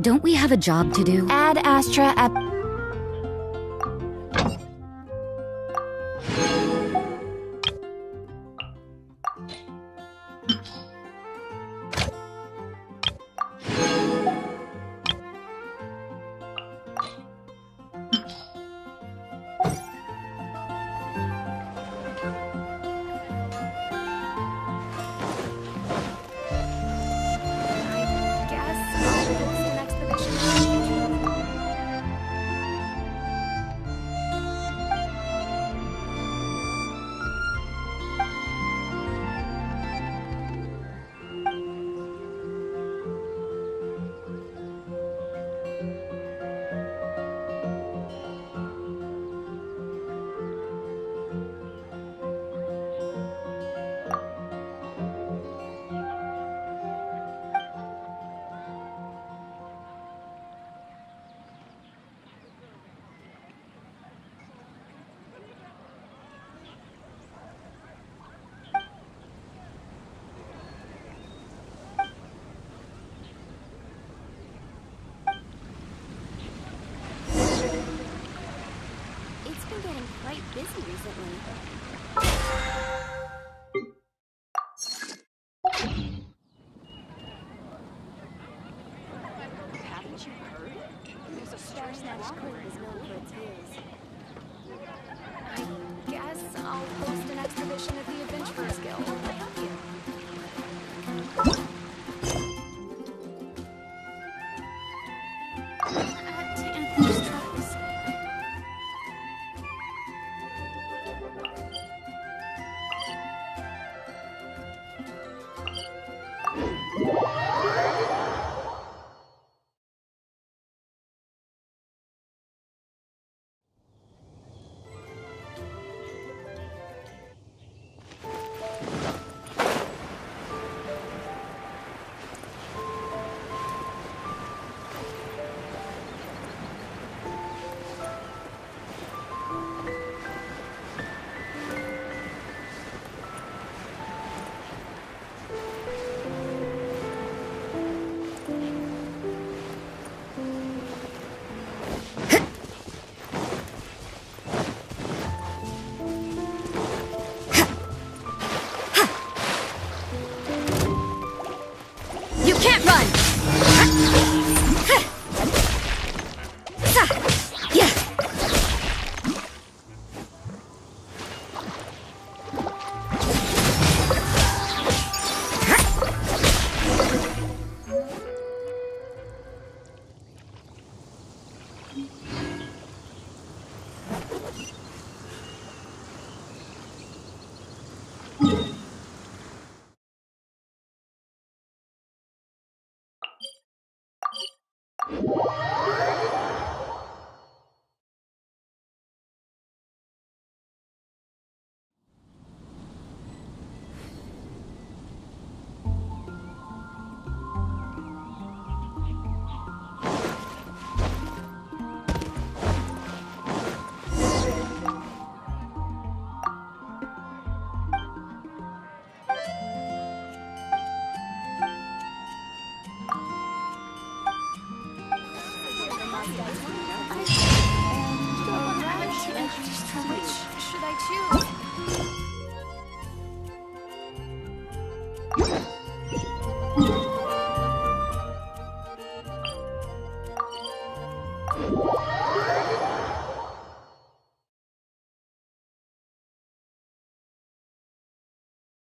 Don't we have a job to do? Ad Astra at... It's been getting quite busy recently. Haven't you heard? There's a Star Snatch Clip is known for its views. I guess I'll host an exhibition at the Adventurers Guild. I help you. To Anthony's troubles.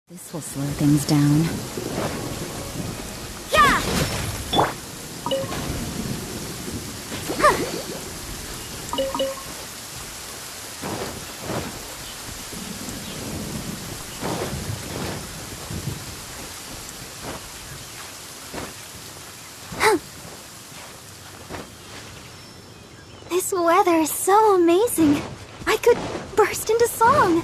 This will slow things down. Yeah! This weather is so amazing. I could burst into song.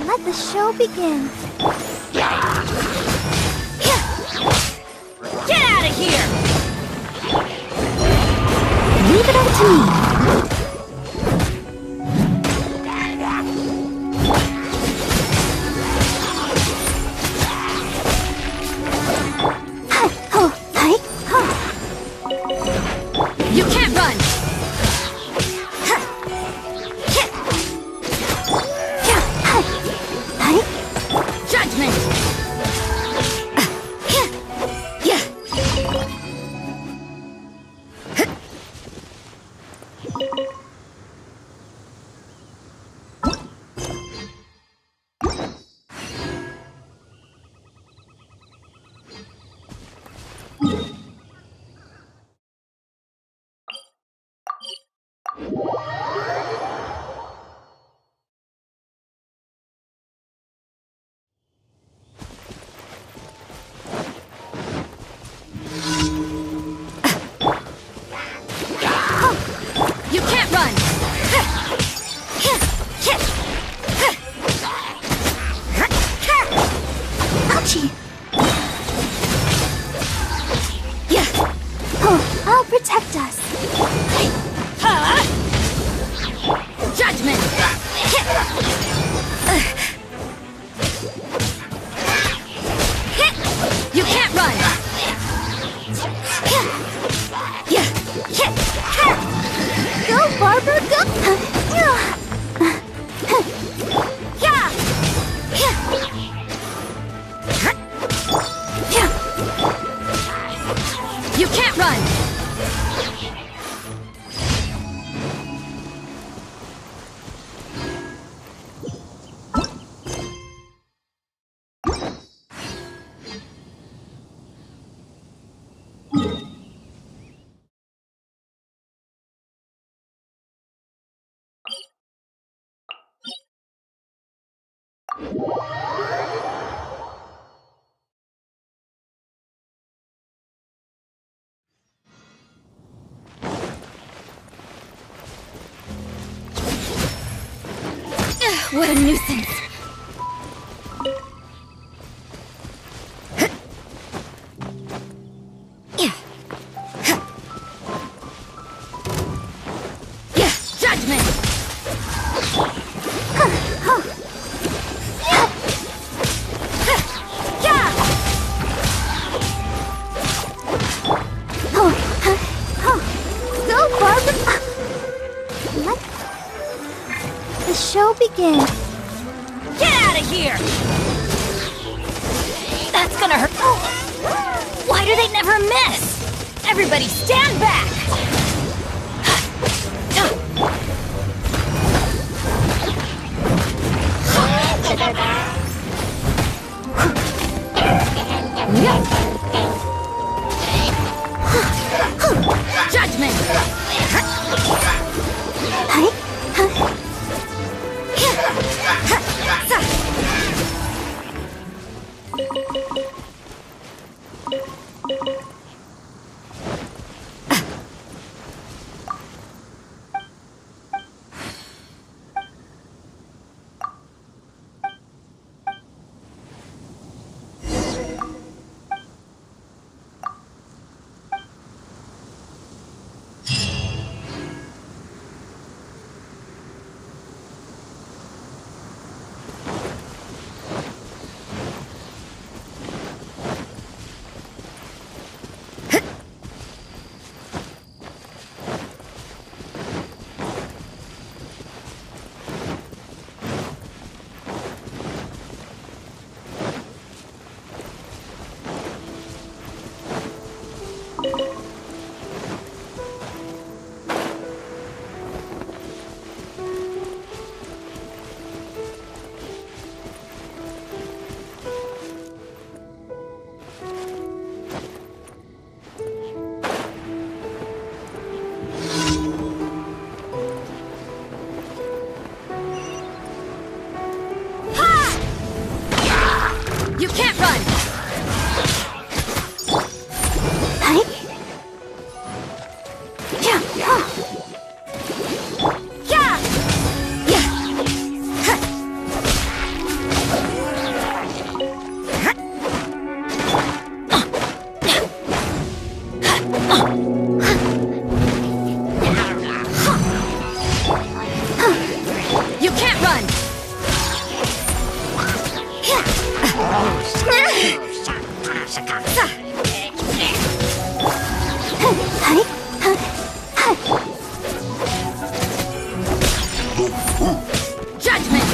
Let the show begin. Get out of here! Leave it up to me. protect us. Judgment! You can't run! Go, Barbara, go! You can't run! What a nuisance! Judgment! Go, Barbara! Let the show begin. Get out of here! That's gonna hurt. Why do they never miss? Everybody stand back! Judgment! You can't run! You can't run! Judgment!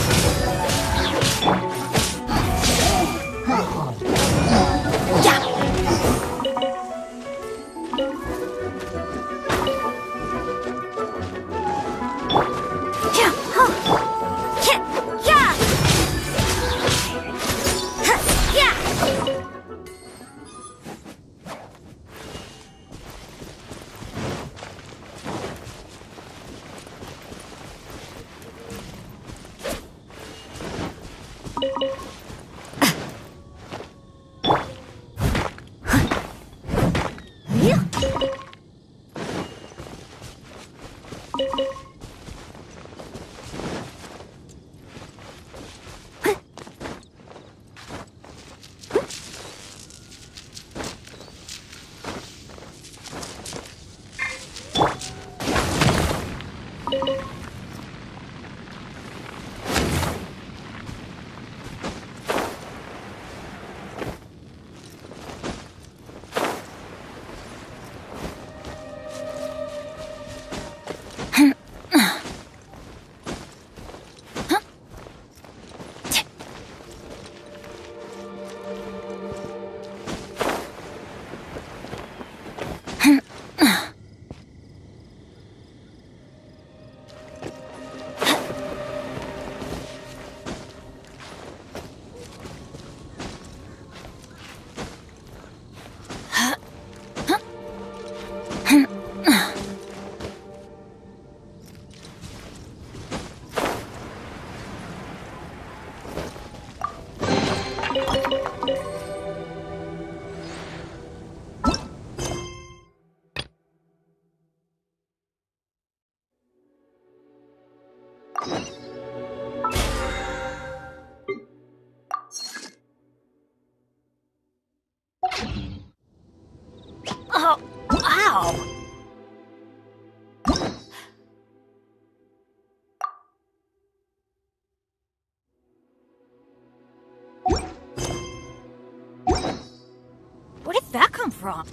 Where did that come from?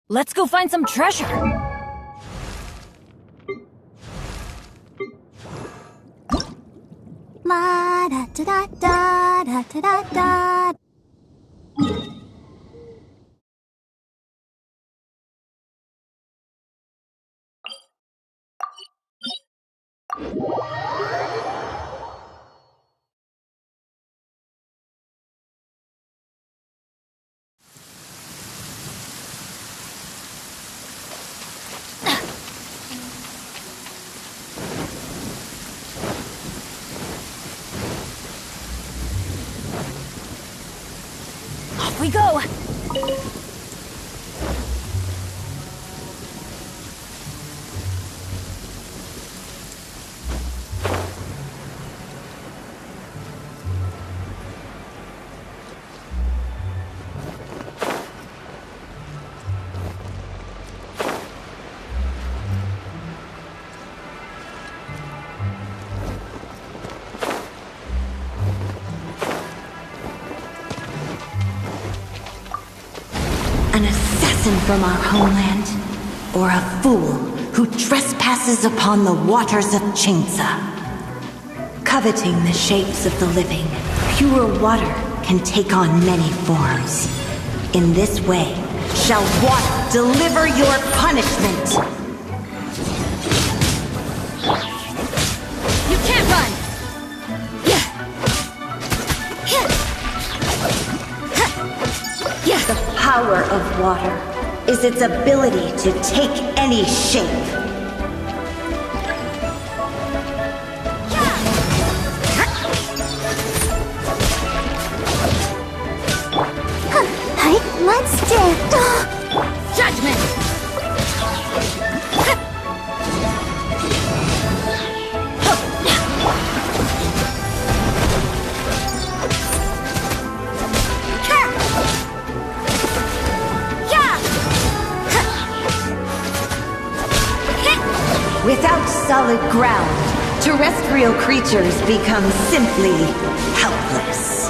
Let's go find some treasure. La da da da da da da da. Off we go! An assassin from our homeland, or a fool who trespasses upon the waters of Chainsa. Coveting the shapes of the living, pure water can take on many forms. In this way, shall water deliver your punishment. You can't run! The power of water is its ability to take any shape. Hey, let's do Judgment! Without solid ground, terrestrial creatures become simply helpless.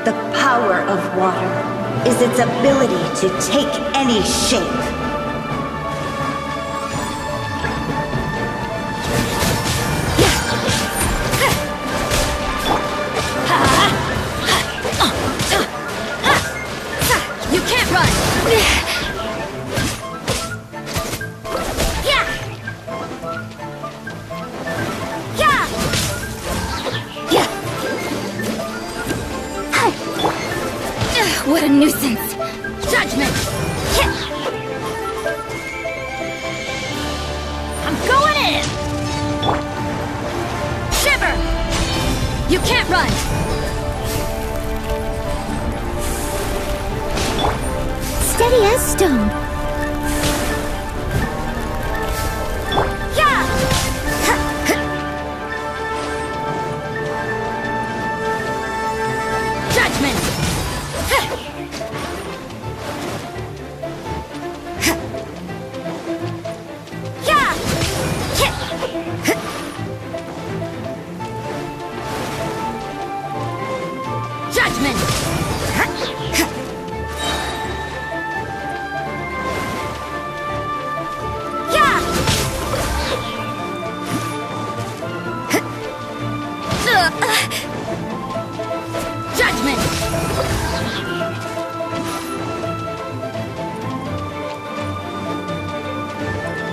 The power of water is its ability to take any shape. You can't run! What a nuisance! Judgment! I'm going in! Shiver! You can't run! steady as stone.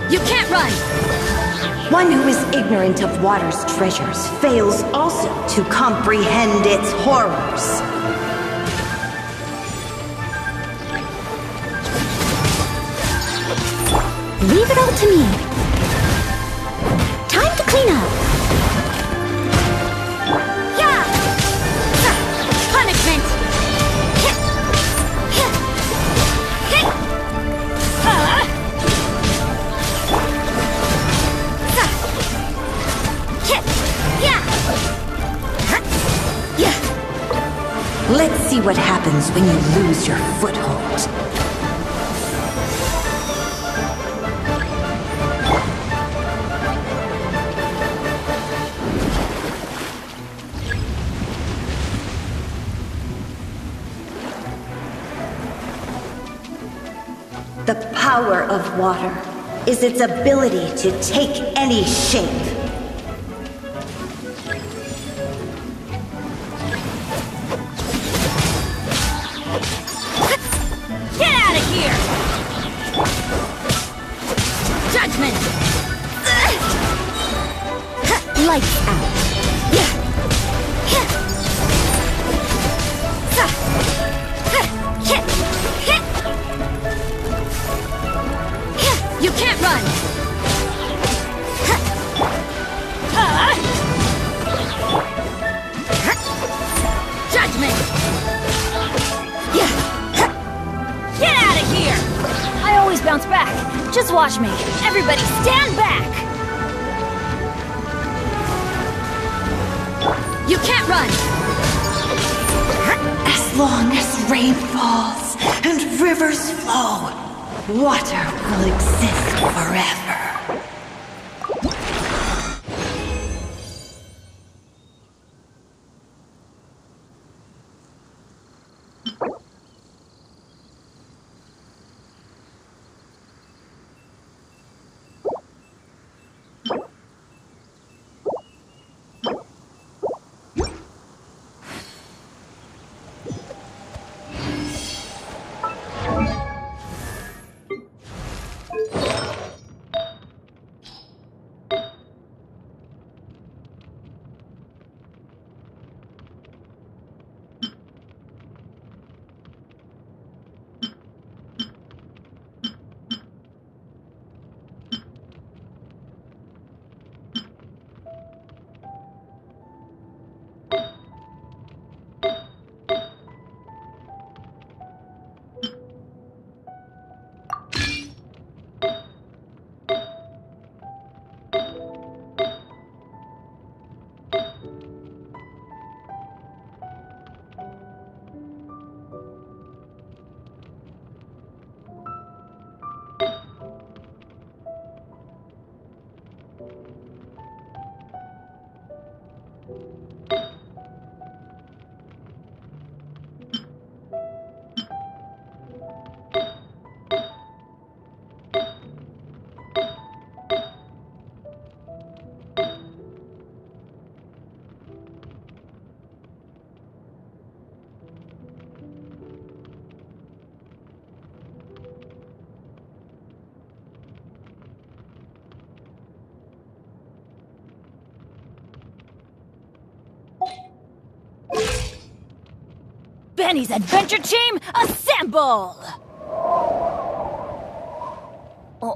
You can't run! One who is ignorant of water's treasures fails also to comprehend its horrors. Leave it all to me. Time to clean up. Punishment! see what happens when you lose your foothold. The power of water is its ability to take any shape. Get out of here! Judgment! Lights out. You can't run! Judgment! Get out of here! I always bounce back. Just watch me. Everybody stand back! You can't run! As long as rain falls and rivers flow, water will exist forever. Benny's adventure team, assemble! Oh.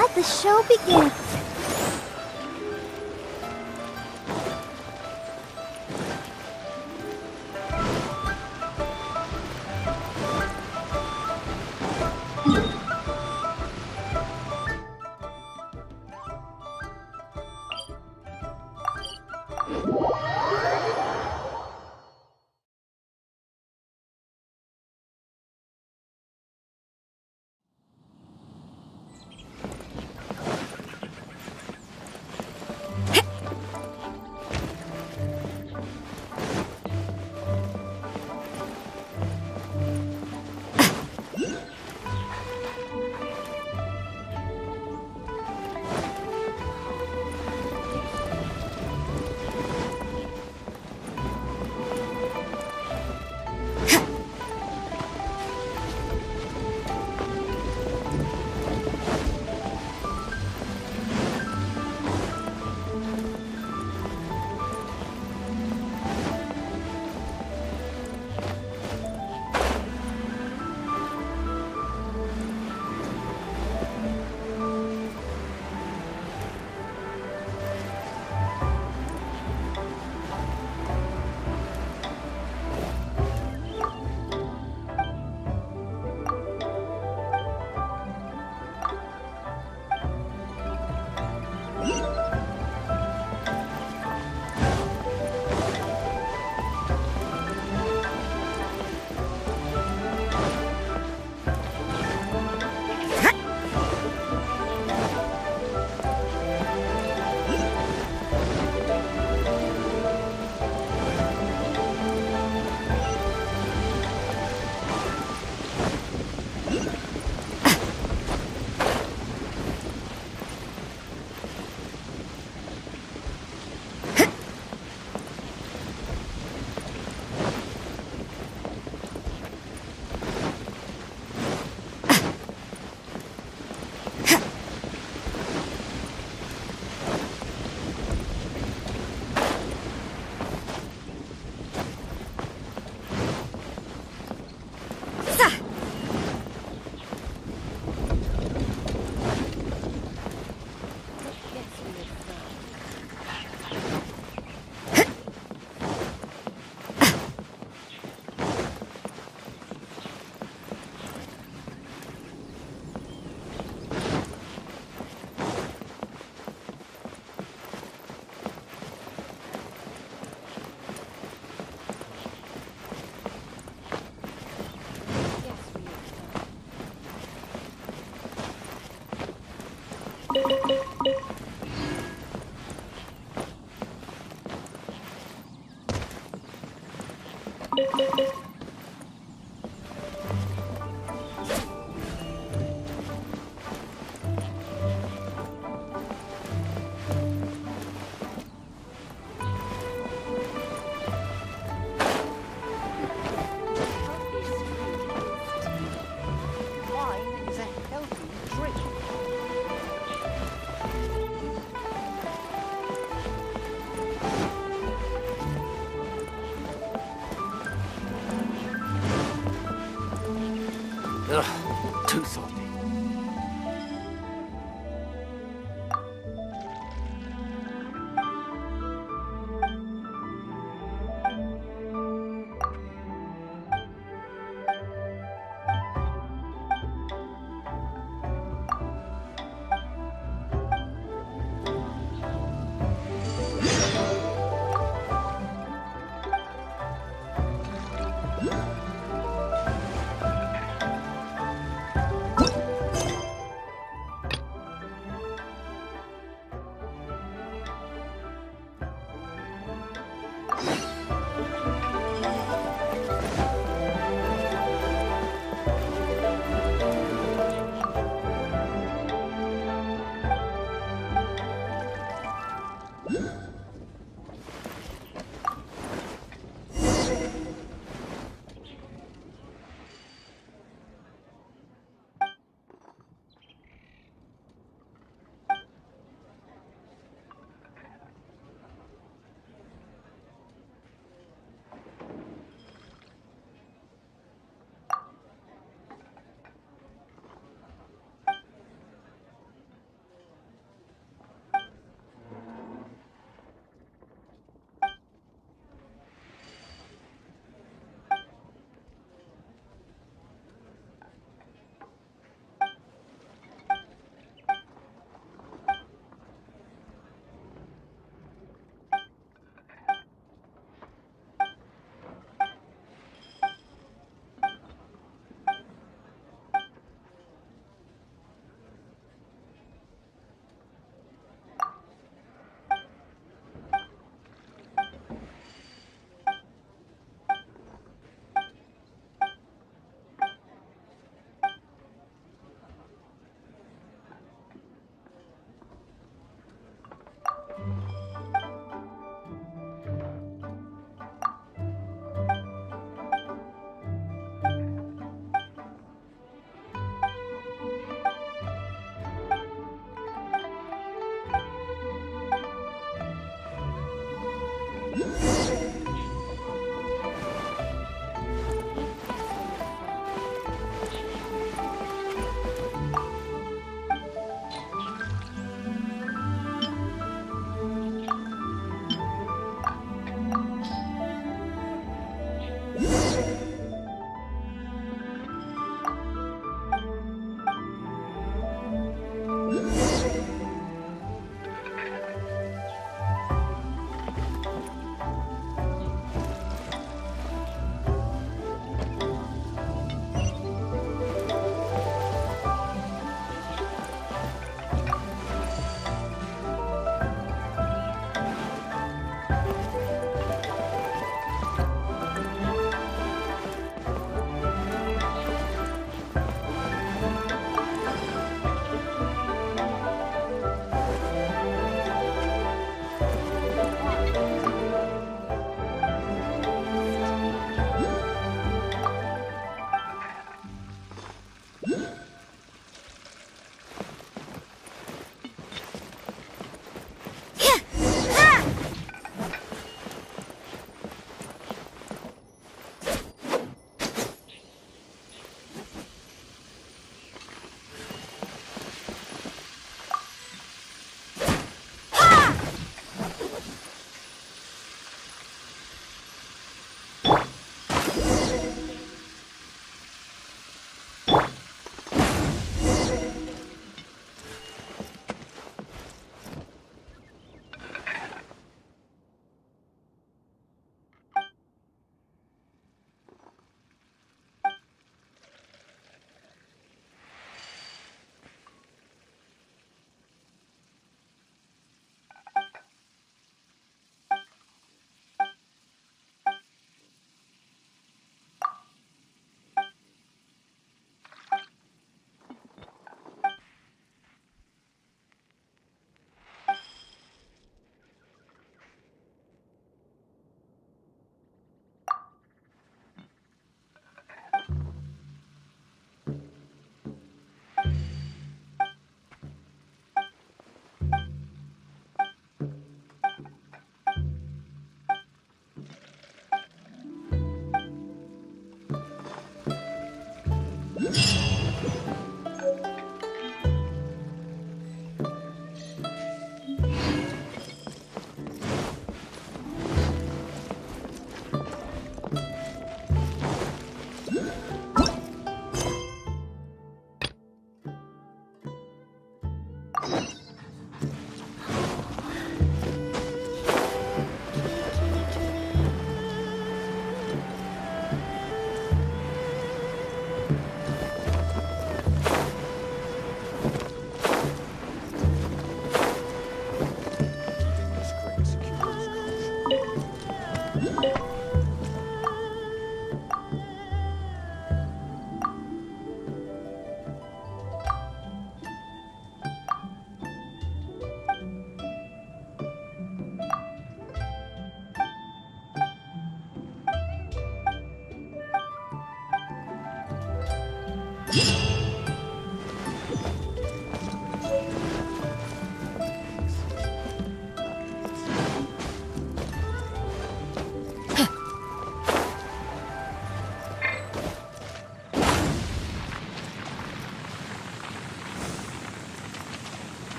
Let the show begin. Wine is a healthy drink.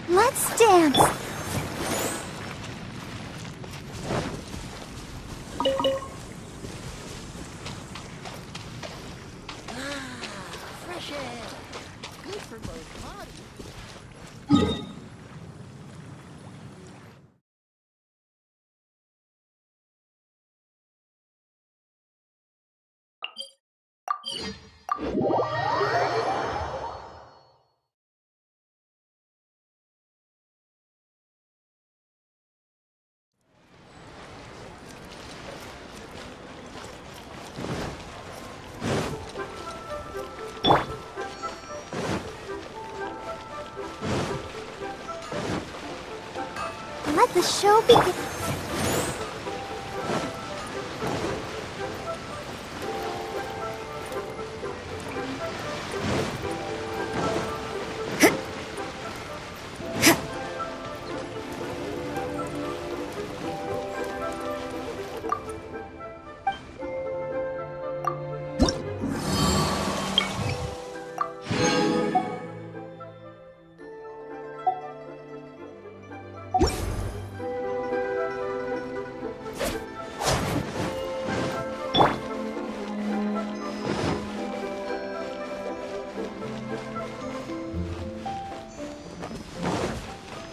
Let's dance. Fresh air. Good for both bodies. Let the show begin.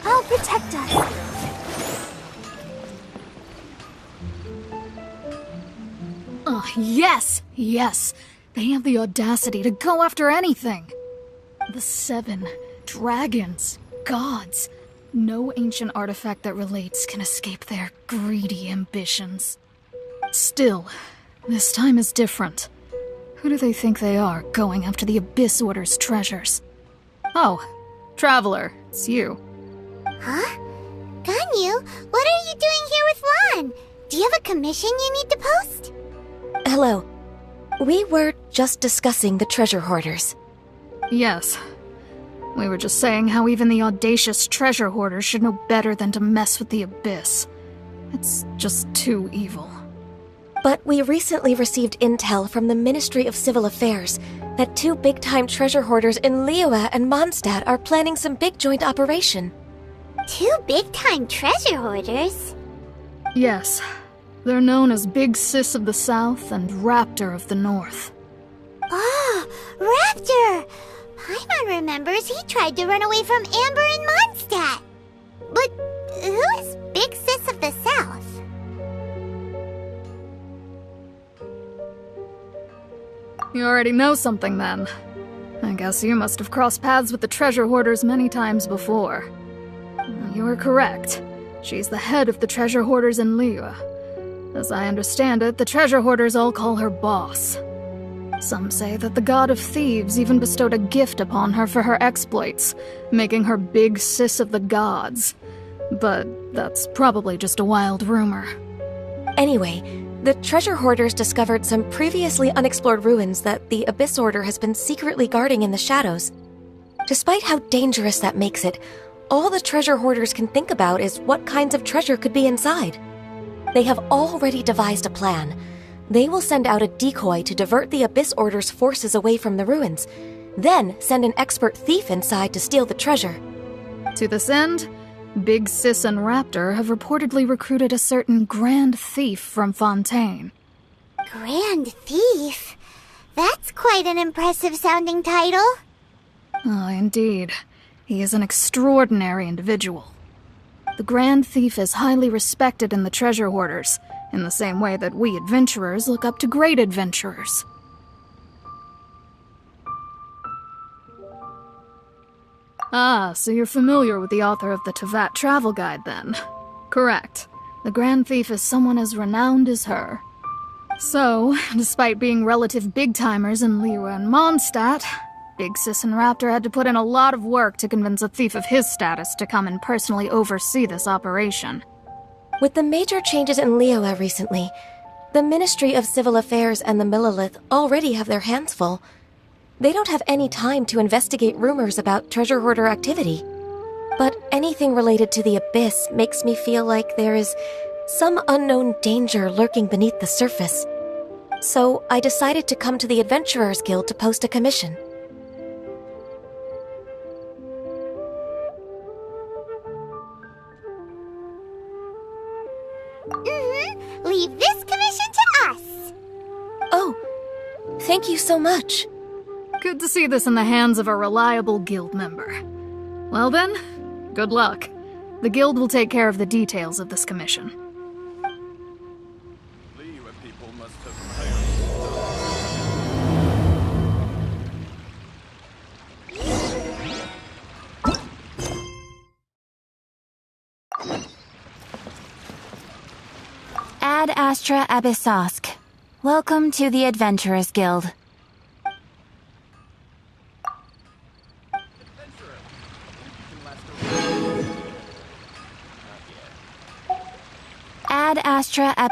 I'll protect us. Oh, yes! Yes! They have the audacity to go after anything! The 7 dragons, gods. No ancient artifact that relates can escape their greedy ambitions. Still, this time is different. Who do they think they are, going after the Abyss Order's treasures? Oh, Traveler, it's you. Huh? Ganyu, what are you doing here with Lan? Do you have a commission you need to post? Hello. We were just discussing the treasure hoarders. Yes. We were just saying how even the audacious treasure hoarders should know better than to mess with the Abyss. It's just too evil. But we recently received intel from the Ministry of Civil Affairs that 2 big-time treasure hoarders in Liyue and Mondstadt are planning some big joint operation. 2 big-time treasure hoarders? Yes. They're known as Big Sis of the South and Raptor of the North. Oh, Raptor! Paimon remembers he tried to run away from Amber and Mondstadt. But who is Big Sis of the South? You already know something then. I guess you must have crossed paths with the treasure hoarders many times before. You are correct. She's the head of the treasure hoarders in Liyue. As I understand it, the treasure hoarders all call her boss. Some say that the god of thieves even bestowed a gift upon her for her exploits, making her Big Sis of the gods. But that's probably just a wild rumor. Anyway, the treasure hoarders discovered some previously unexplored ruins that the Abyss Order has been secretly guarding in the shadows. Despite how dangerous that makes it, all the treasure hoarders can think about is what kinds of treasure could be inside. They have already devised a plan. They will send out a decoy to divert the Abyss Order's forces away from the ruins, then send an expert thief inside to steal the treasure. To this end, Big Sis and Raptor have reportedly recruited a certain Grand Thief from Fontaine. Grand Thief? That's quite an impressive sounding title. Ah, indeed. He is an extraordinary individual. The Grand Thief is highly respected in the treasure hoarders, in the same way that we adventurers look up to great adventurers. Ah, so you're familiar with the author of the Tevat Travel Guide, then? Correct. The Grand Thief is someone as renowned as her. So, despite being relative big-timers in Liyue and Mondstadt, Big Sis and Raptor had to put in a lot of work to convince a thief of his status to come and personally oversee this operation. With the major changes in Liyue recently, The Ministry of Civil Affairs and the Millelith already have their hands full. They don't have any time to investigate rumors about treasure hoarder activity. But anything related to the Abyss makes me feel like there is some unknown danger lurking beneath the surface. So I decided to come to the Adventurers Guild to post a commission. Leave this commission to us. Oh, thank you so much. Good to see this in the hands of a reliable guild member. Well then, good luck. The guild will take care of the details of this commission. People must have Ad Astra Abyssosk. Welcome to the Adventurers Guild. Ad Astra Ab...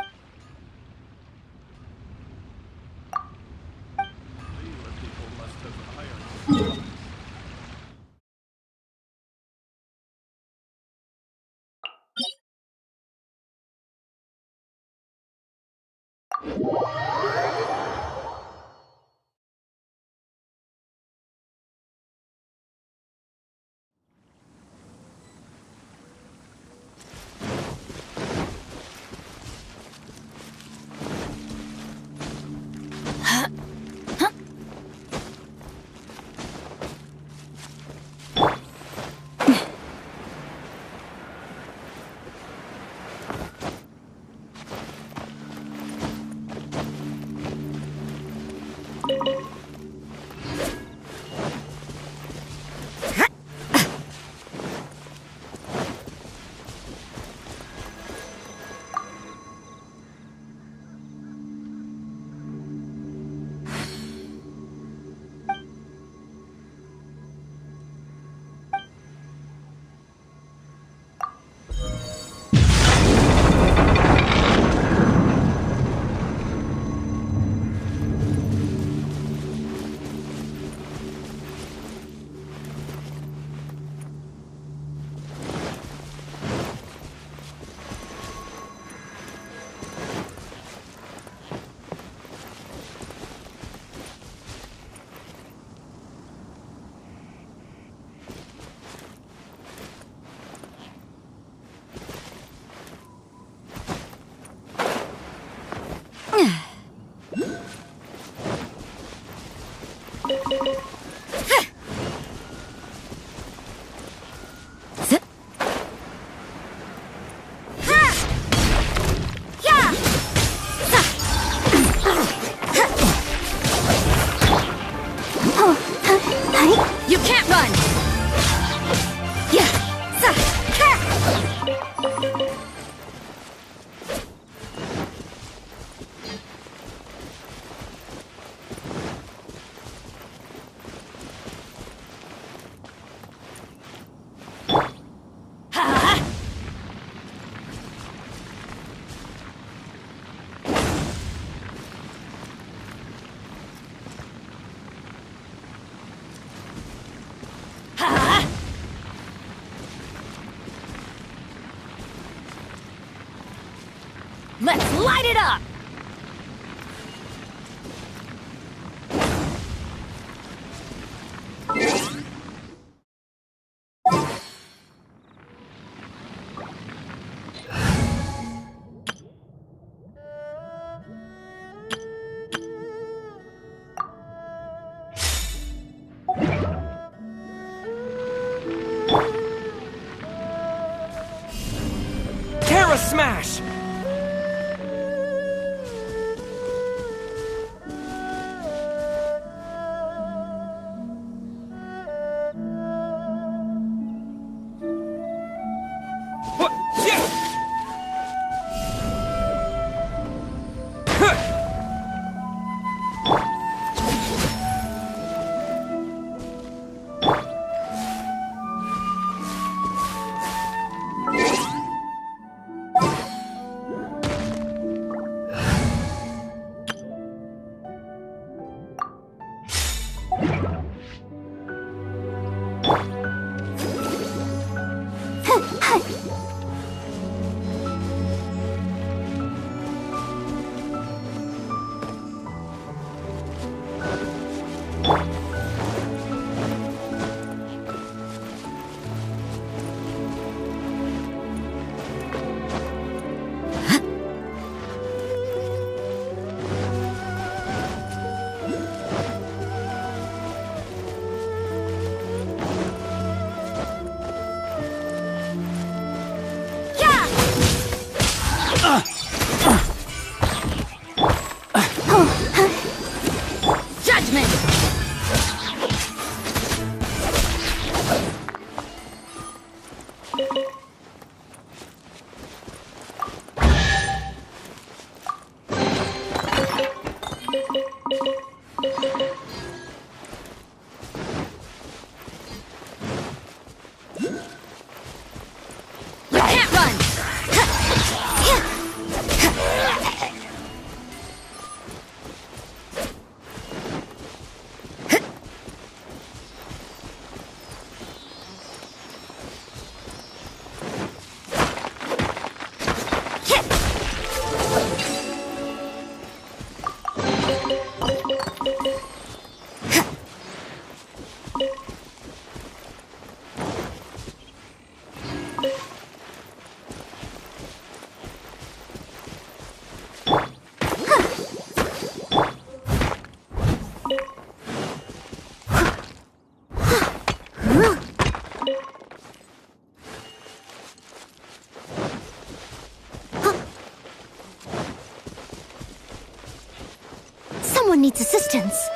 You can't run! Let's light it up! Terra Smash! What? Yeah! enchantment! Someone needs assistance.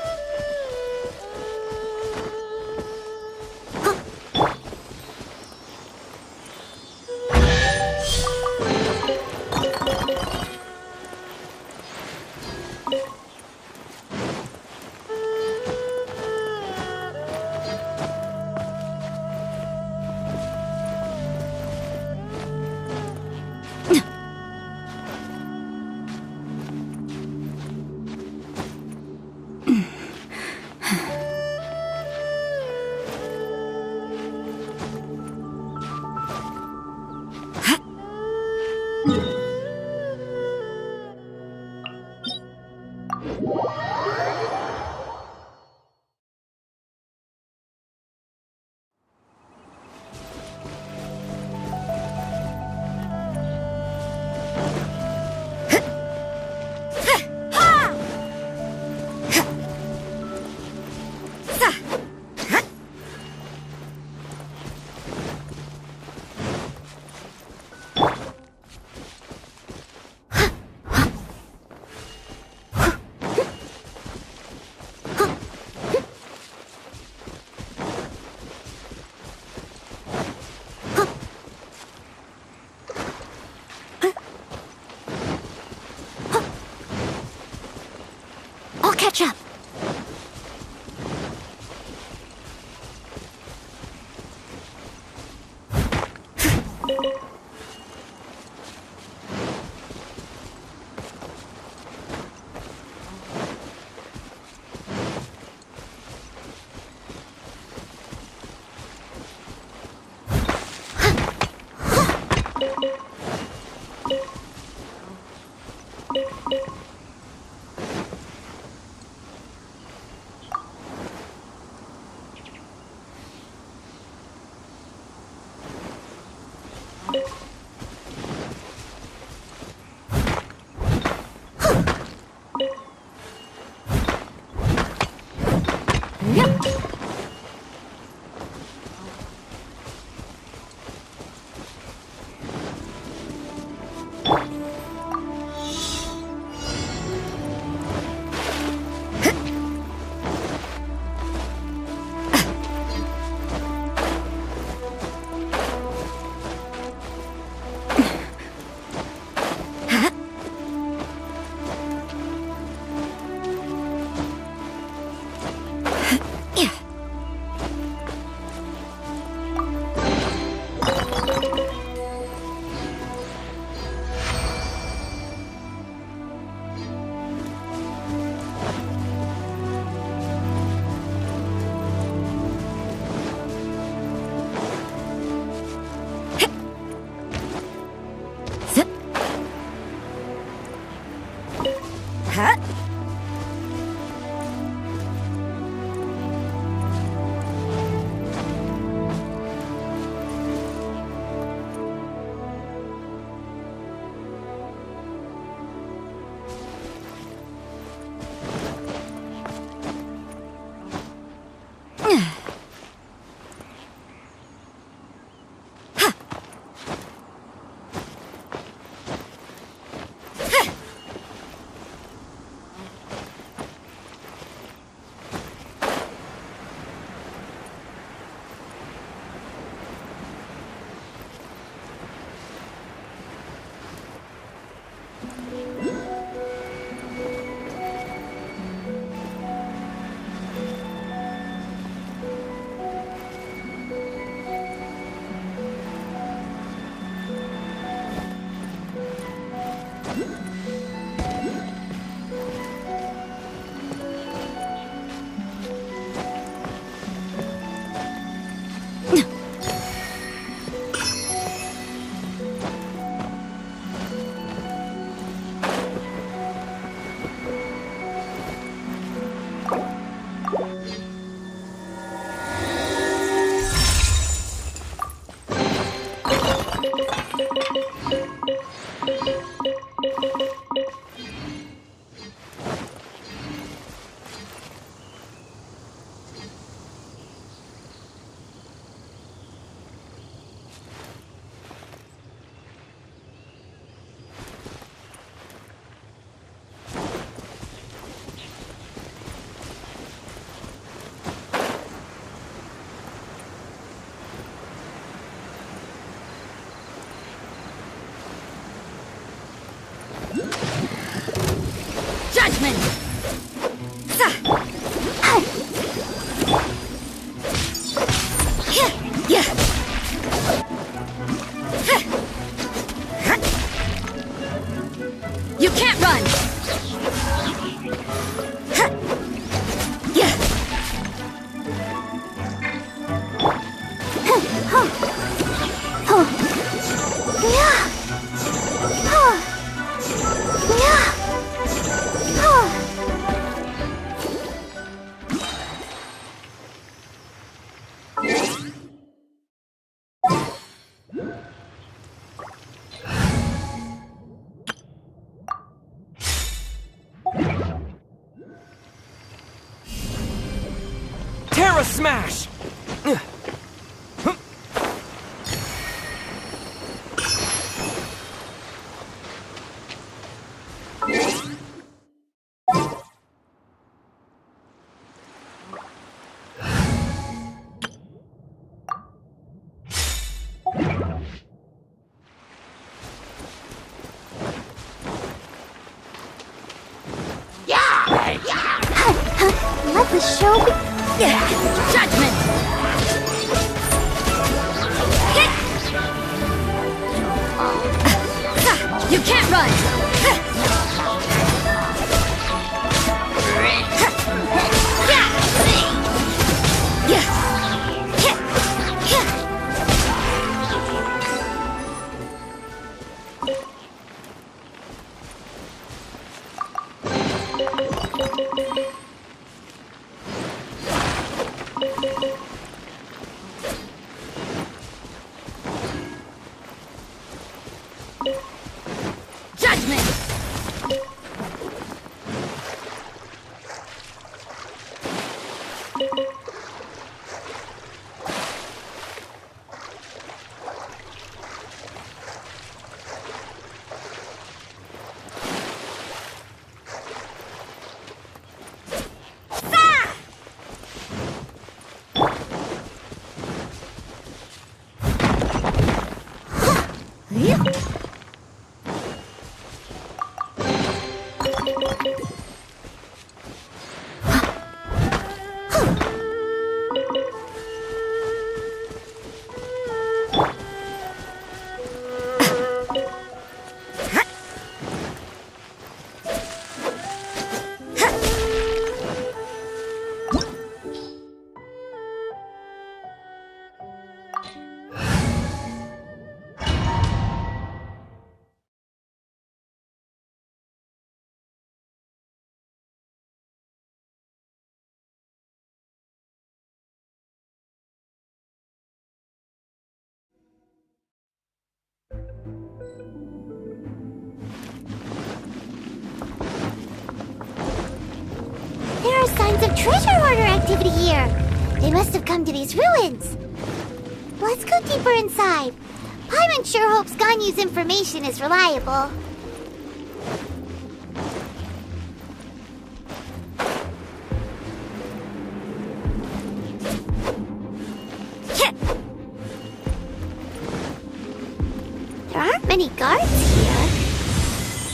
Catch up. Terra Smash! Let the show be. Judgment! You can't run! Judgment! There are signs of treasure hoarder activity here. They must have come to these ruins. Let's go deeper inside. Paimon sure hopes Ganyu's information is reliable. There aren't many guards here.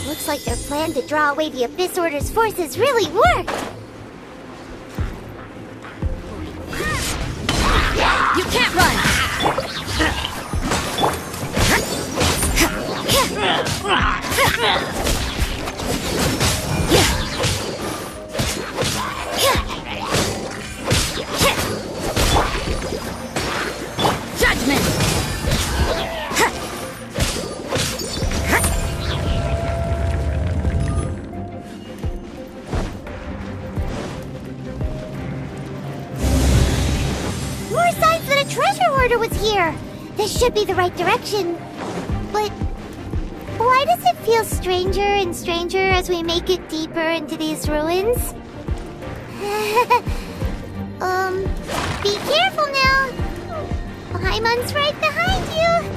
Looks like their plan to draw away the Abyss Order's forces really worked. You can't run! Judgment! More signs that a treasure hoarder was here. This should be the right direction. But why does it feel stranger and stranger as we make it deeper into these ruins? Be careful now. Paimon's right behind you.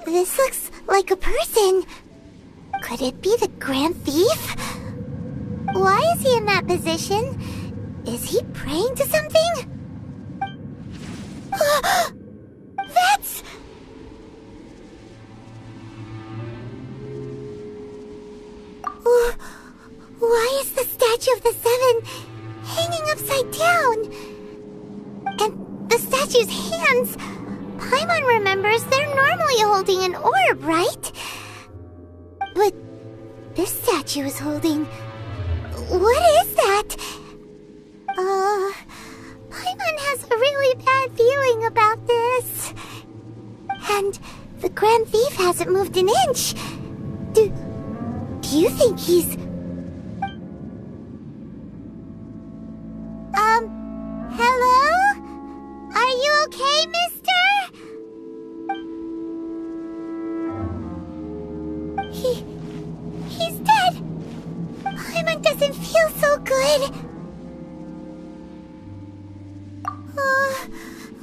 This looks like a person. Could it be the Grand Thief? Why is he in that position? Is he praying to something? That's... statue of the Seven hanging upside down. And the statue's hands, Paimon remembers they're normally holding an orb, right? But this statue is holding... What is that? Paimon has a really bad feeling about this. And the Grand Thief hasn't moved an inch. Do you think he's... Hello? Are you okay, mister? He's dead. Paimon doesn't feel so good.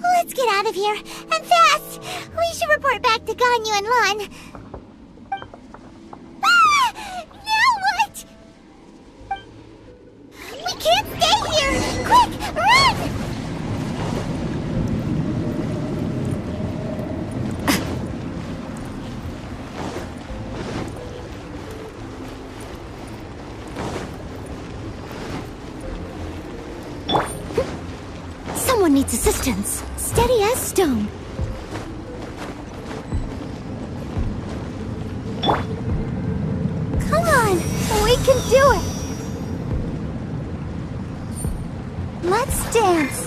Let's get out of here, and fast! We should report back to Ganyu and Lan. Now what? We can't stay here! Quick, run! Someone needs assistance. Steady as stone. Come on, we can do it! Let's dance!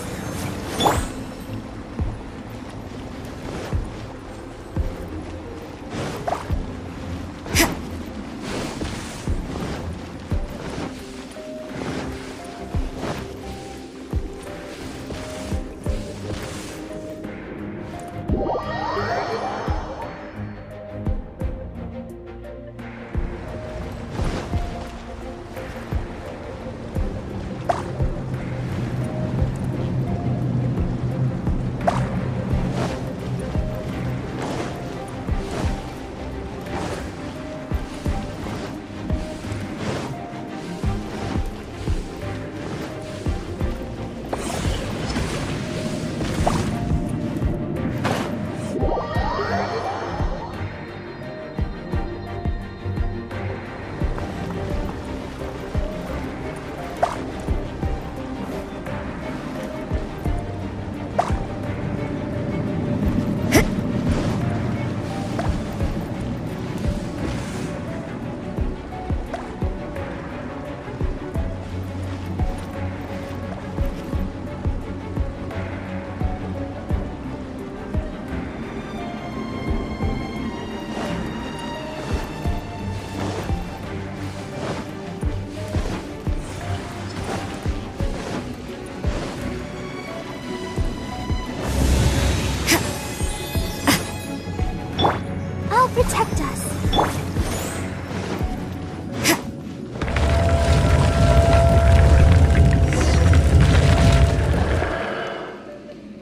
Protect us.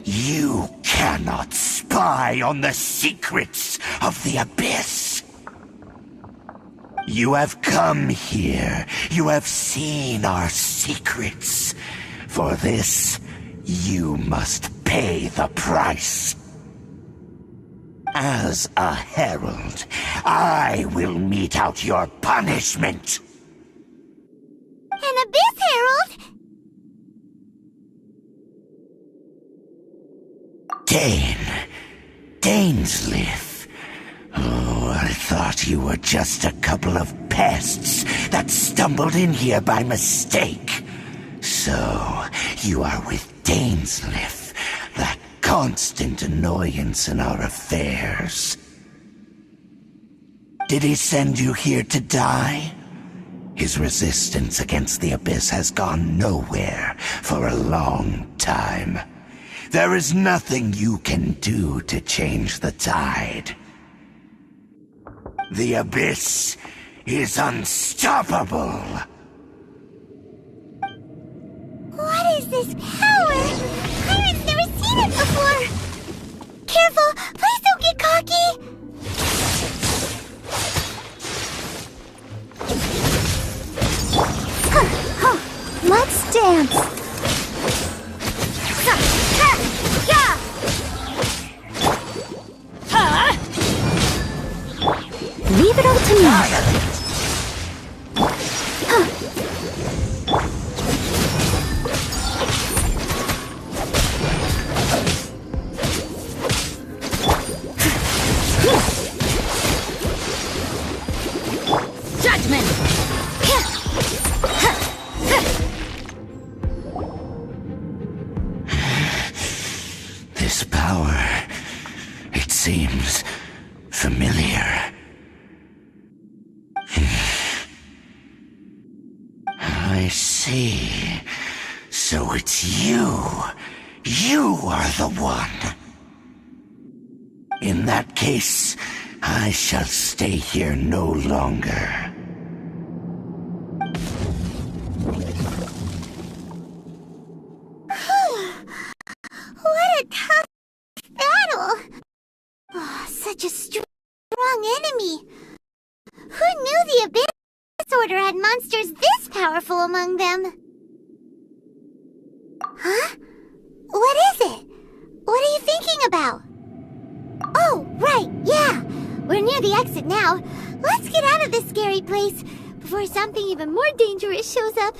You cannot spy on the secrets of the Abyss. You have come here. You have seen our secrets. For this, you must pay the price. As a herald, I will mete out your punishment. An Abyss Herald? Dainsleif. Oh, I thought you were just a couple of pests that stumbled in here by mistake. So, you are with Dainsleif, that constant annoyance in our affairs. Did he send you here to die? His resistance against the Abyss has gone nowhere for a long time. There is nothing you can do to change the tide. The Abyss is unstoppable. What is this power? Pirate's never seen it before! Careful! Please don't get cocky! Let's dance! Leave it all to me. Swordsman! This power, it seems familiar. I see. So it's you. You are the one. In that case, I shall stay here no longer. What a tough battle! Oh, such a strong enemy. Who knew the Abyss Order had monsters this powerful among them? Huh? What is it? What are you thinking about? Oh, right, yeah. We're near the exit now. Let's get out of this scary place before something even more dangerous shows up.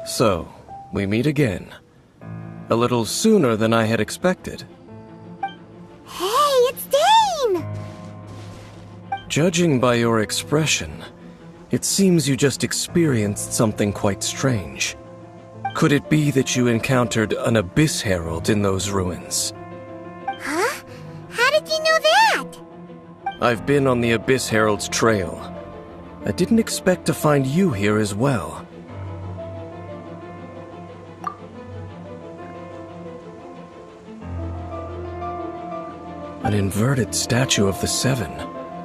So, we meet again. A little sooner than I had expected. Hey, it's Dane! Judging by your expression, it seems you just experienced something quite strange. Could it be that you encountered an Abyss Herald in those ruins? Huh? How did you know that? I've been on the Abyss Herald's trail. I didn't expect to find you here as well. An inverted statue of the Seven,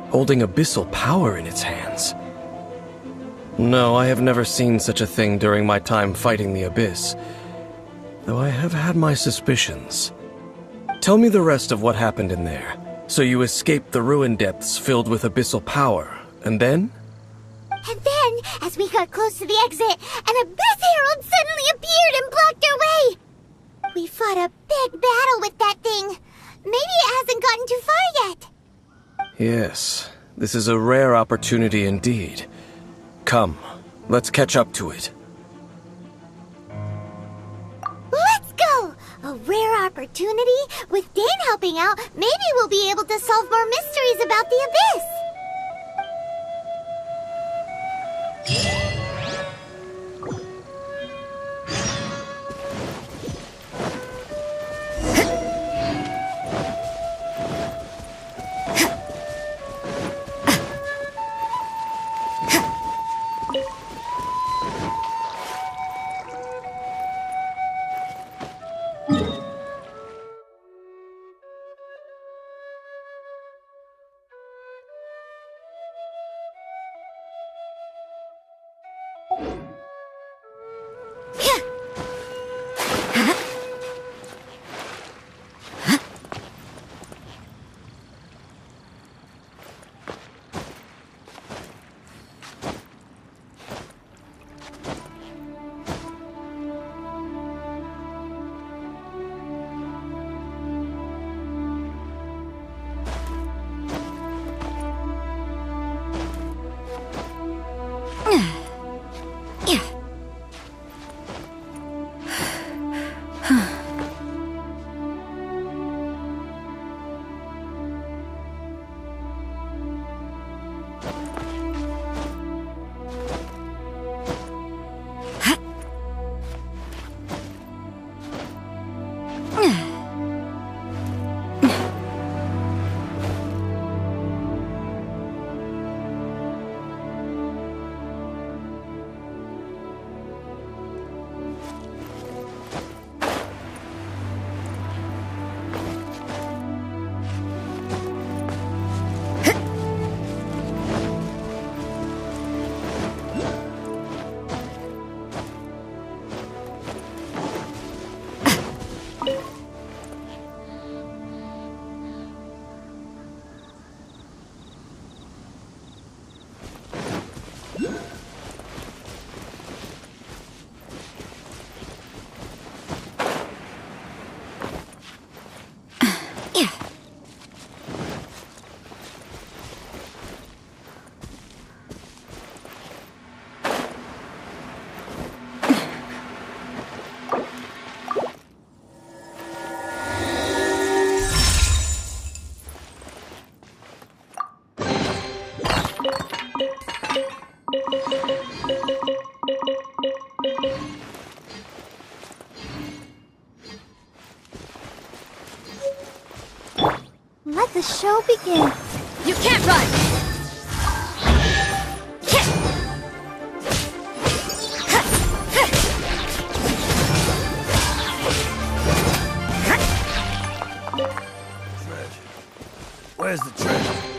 holding abyssal power in its hands. No, I have never seen such a thing during my time fighting the Abyss, though I have had my suspicions. Tell me the rest of what happened in there. So you escaped the ruin depths filled with abyssal power, and then? And then, as we got close to the exit, an Abyss Herald suddenly appeared and blocked our way! We fought a big battle with that thing. Maybe it hasn't gotten too far yet. Yes, this is a rare opportunity indeed. Come, let's catch up to it. Let's go! A rare opportunity? With Dane helping out, maybe we'll be able to solve more mysteries about the Abyss. the show begins. You can't run! Treasure. Where's the treasure?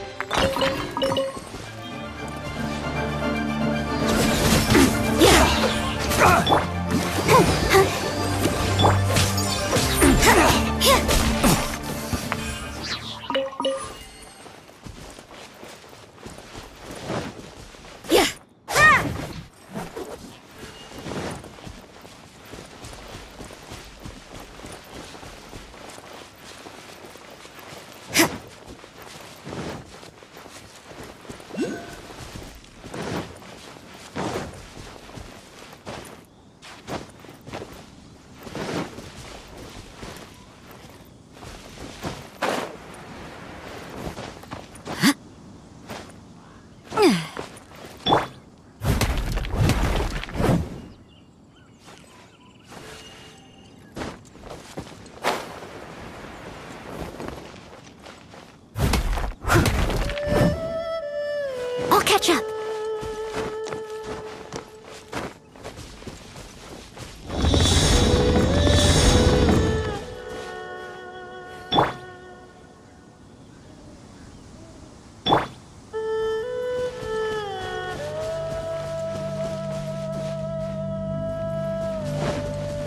I'll catch up.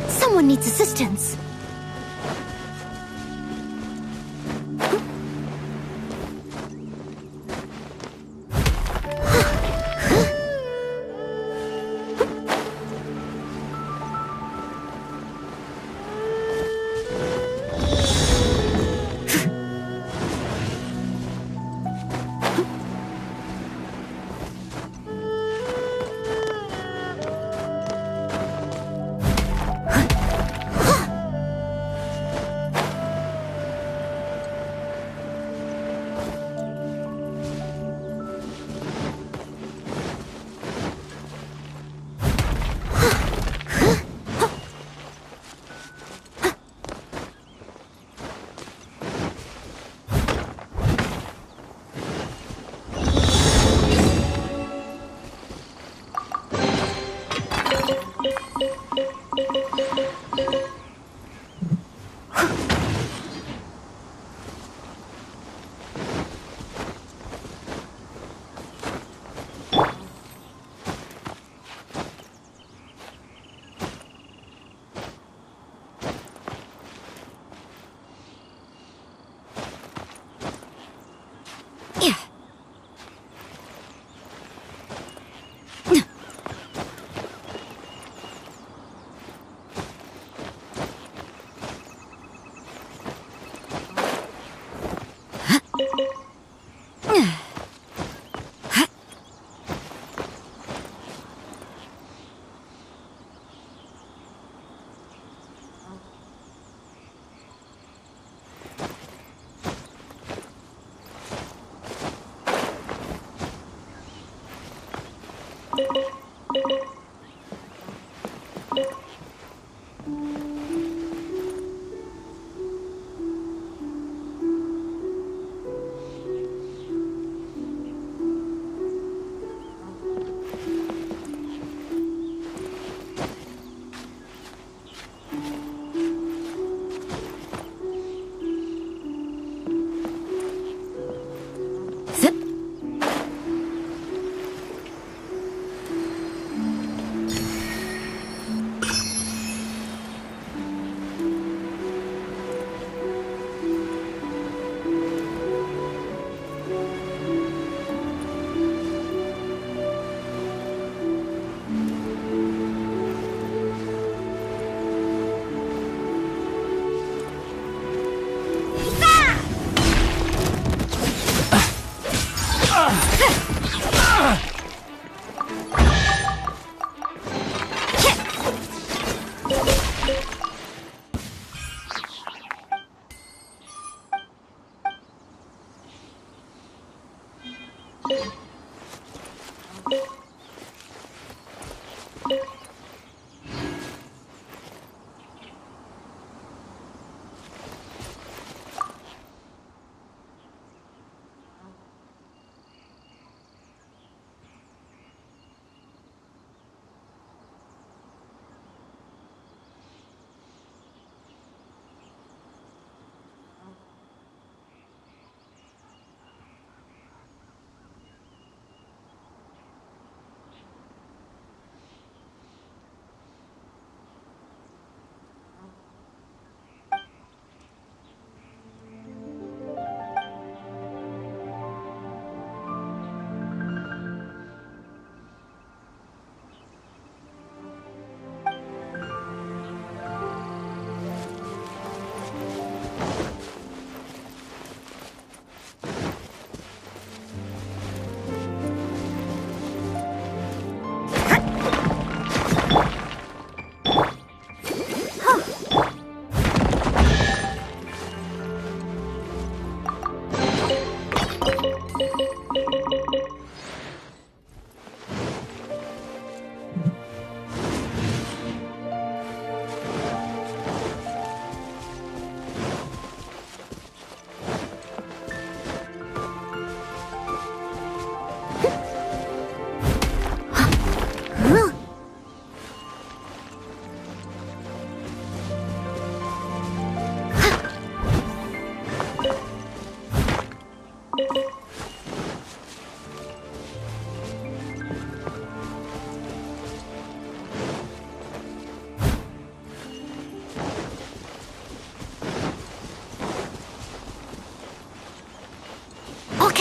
Someone needs assistance.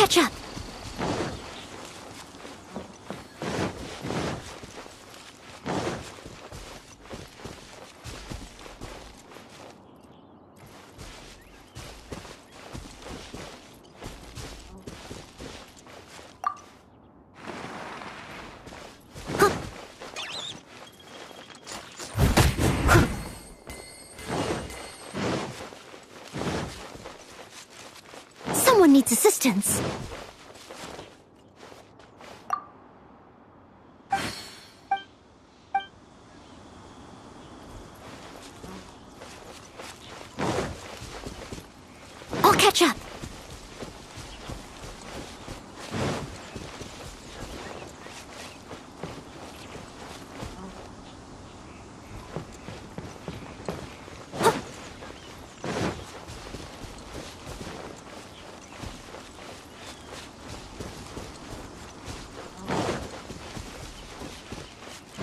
catch up. Someone needs assistance. I'll catch up.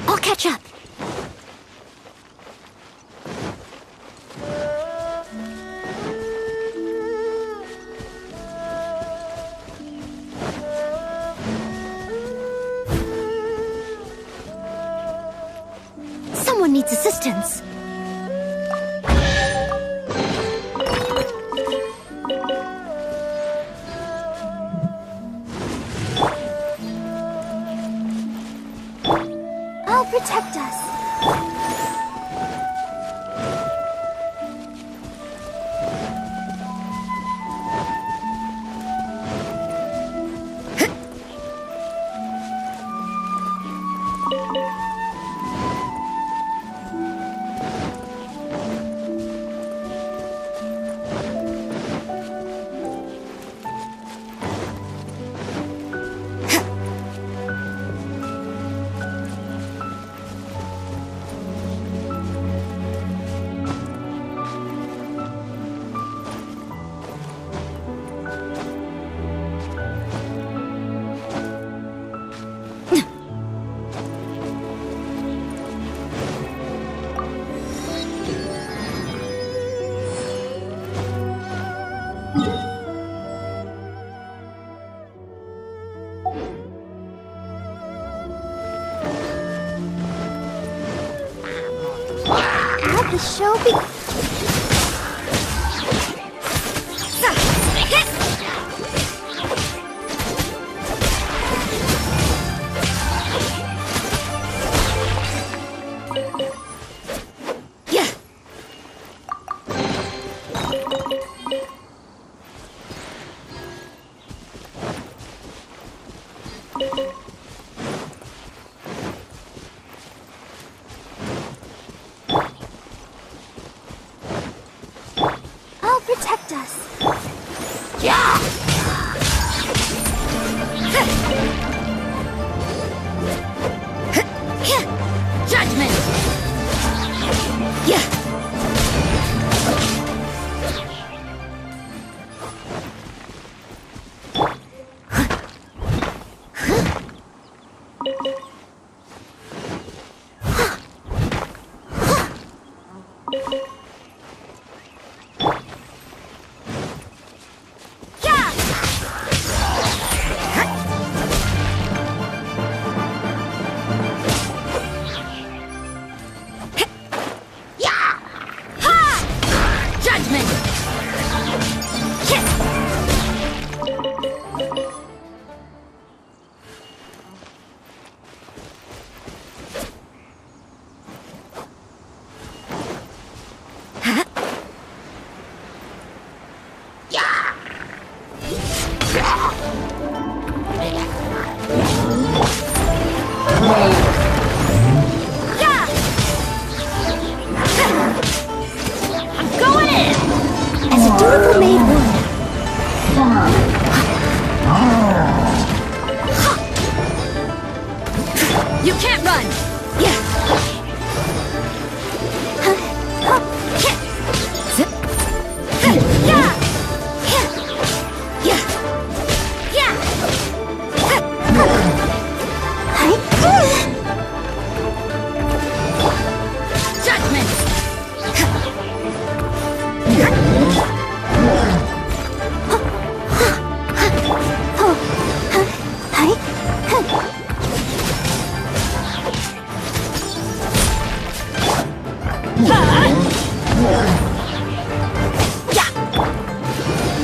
I'll catch up. Someone needs assistance. I'll protect us. Let the show be. I'll protect us. Judgment. Judgment.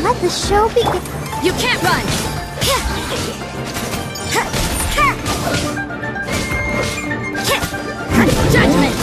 Let the show begin. You can't run! Judgment!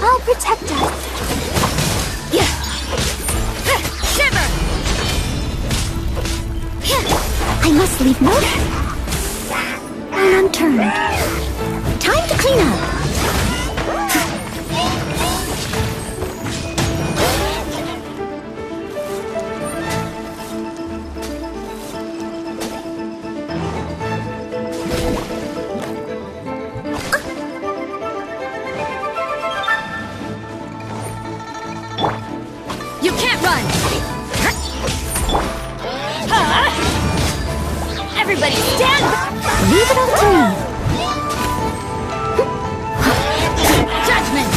I'll protect us. Shiver! I must leave no stone unturned. Time to clean up. You can't run! Everybody stand! Leave it up to me. Judgment!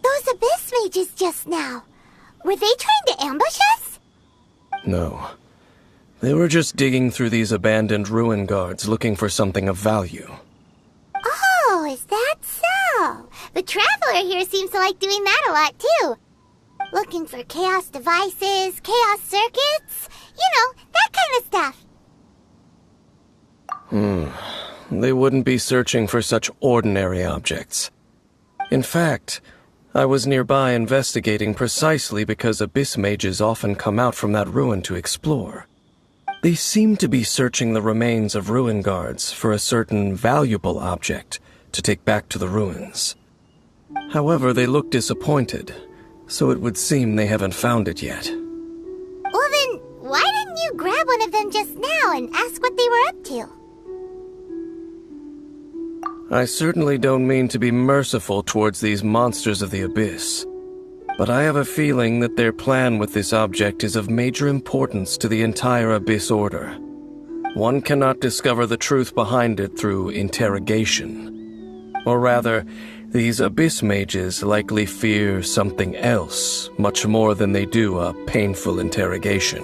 Those abyss mages just now. Were they trying to ambush us? No. They were just digging through these abandoned ruin guards looking for something of value. Oh, is that so? The Traveler here seems to like doing that a lot, too. Looking for chaos devices, chaos circuits, you know, that kind of stuff. They wouldn't be searching for such ordinary objects. In fact, I was nearby investigating precisely because abyss mages often come out from that ruin to explore. They seem to be searching the remains of ruin guards for a certain valuable object to take back to the ruins. However, they look disappointed, so it would seem they haven't found it yet. Well then, why didn't you grab one of them just now and ask what they were up to? I certainly don't mean to be merciful towards these monsters of the abyss, but I have a feeling that their plan with this object is of major importance to the entire Abyss Order. One cannot discover the truth behind it through interrogation. Or rather, these Abyss mages likely fear something else much more than they do a painful interrogation.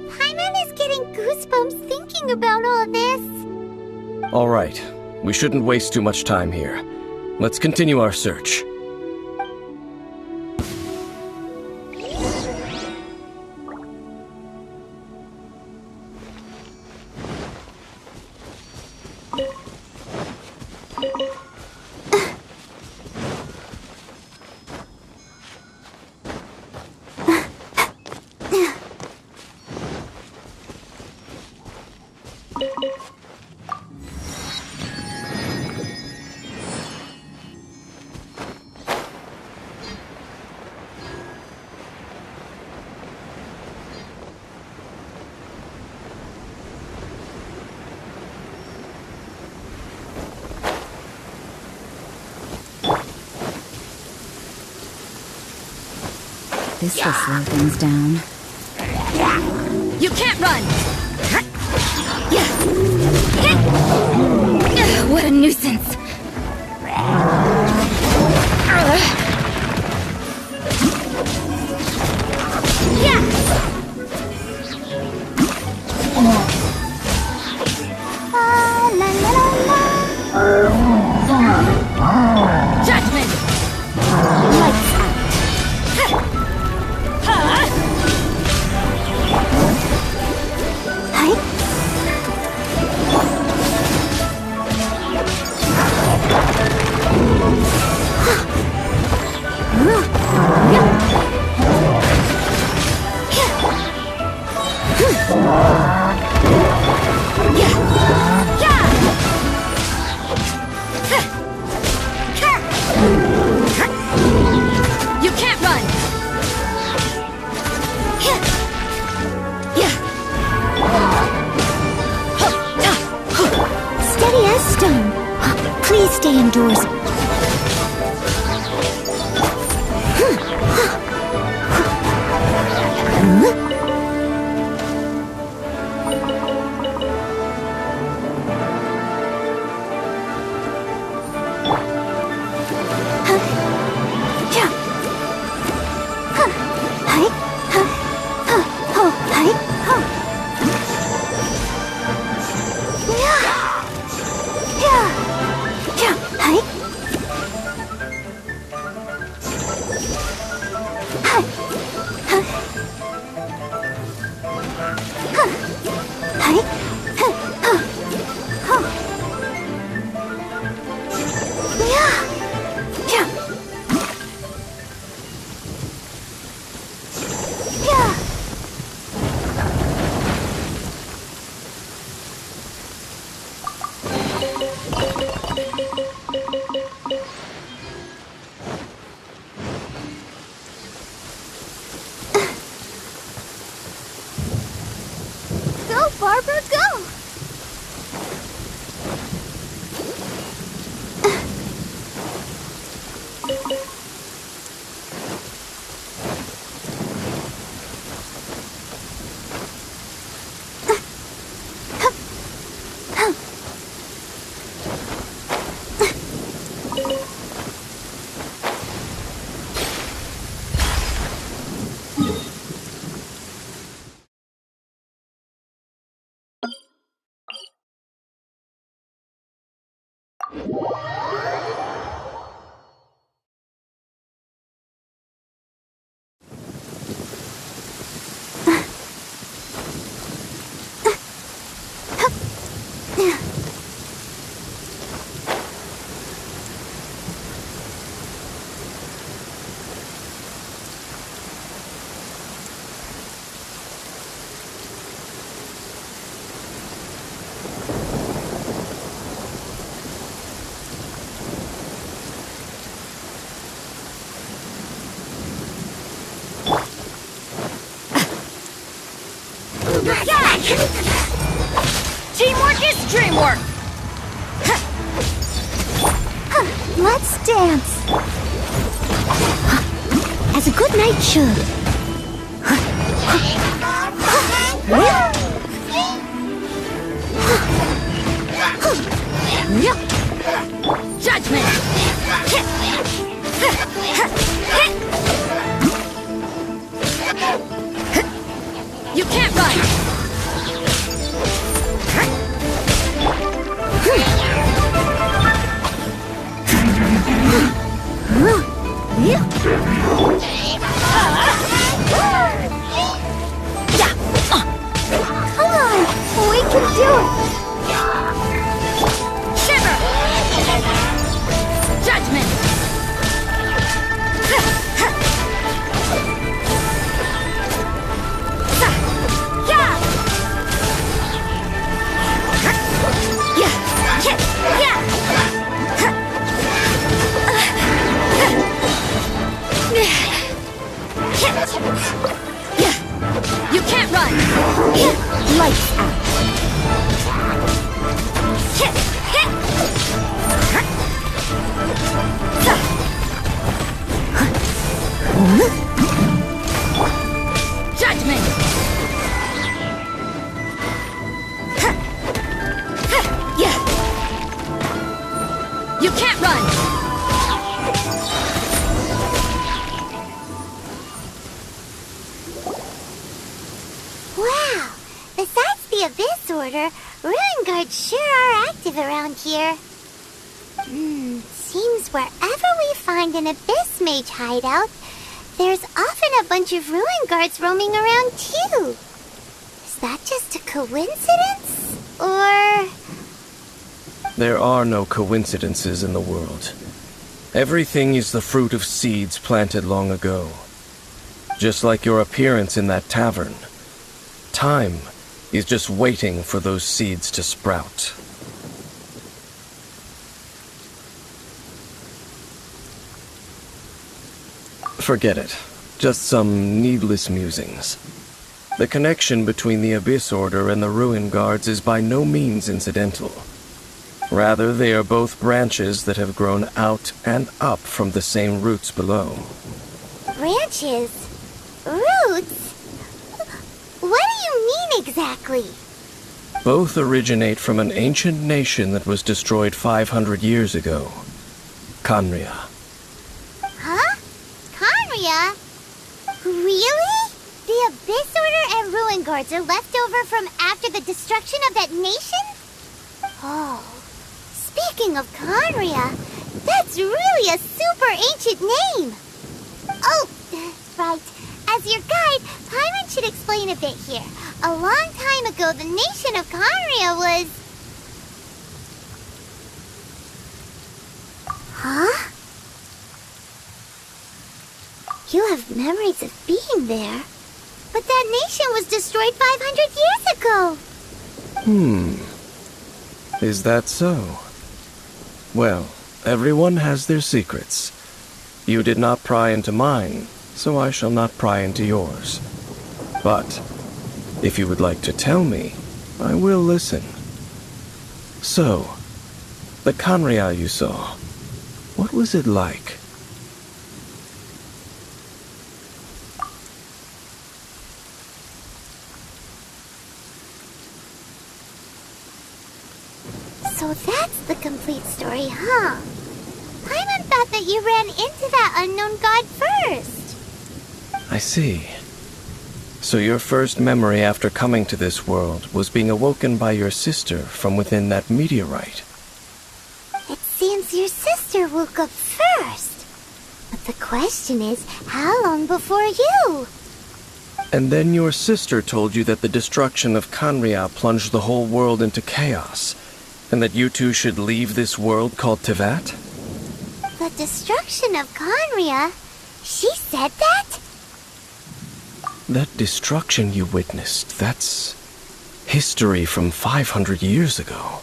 Paimon is getting goosebumps thinking about all this. All right, we shouldn't waste too much time here. Let's continue our search. This will slow things down. You can't run! What a nuisance! Judgment! Lights out. Hi. You can't run! Steady as stone. Please stay indoors. Go, Barbara, go! Teamwork is dreamwork! Let's dance. As a good night should. Judgment! You can't run! Come on, we can do it! Shiver! Judgment! You can't run! Lights out. Order, ruin guards sure are active around here. Seems wherever we find an Abyss Mage hideout, there's often a bunch of ruin guards roaming around too. Is that just a coincidence? Or... There are no coincidences in the world. Everything is the fruit of seeds planted long ago. Just like your appearance in that tavern. Time is just waiting for those seeds to sprout. Forget it. Just some needless musings. The connection between the Abyss Order and the Ruin Guards is by no means incidental. Rather, they are both branches that have grown out and up from the same roots below. Branches? Roots? What do you mean exactly? Both originate from an ancient nation that was destroyed 500 years ago. Khaenri'ah. Huh? Khaenri'ah? Really? The Abyss Order and Ruin Guards are left over from after the destruction of that nation? Oh, speaking of Khaenri'ah, that's really a super ancient name. Oh, right. As your guide, Paimon should explain a bit here. A long time ago, the nation of Khaenri'ah was... Huh? You have memories of being there. But that nation was destroyed 500 years ago. Is that so? Well, everyone has their secrets. You did not pry into mine, so I shall not pry into yours. But, if you would like to tell me, I will listen. So, the Khaenri'ah you saw, what was it like? So that's the complete story, huh? Paimon thought that you ran into that unknown god first. I see. So your first memory after coming to this world was being awoken by your sister from within that meteorite. It seems your sister woke up first. But the question is, how long before you? And then your sister told you that the destruction of Khaenri'ah plunged the whole world into chaos, and that you two should leave this world called Teyvat? The destruction of Khaenri'ah? She said that? That destruction you witnessed, that's history from 500 years ago.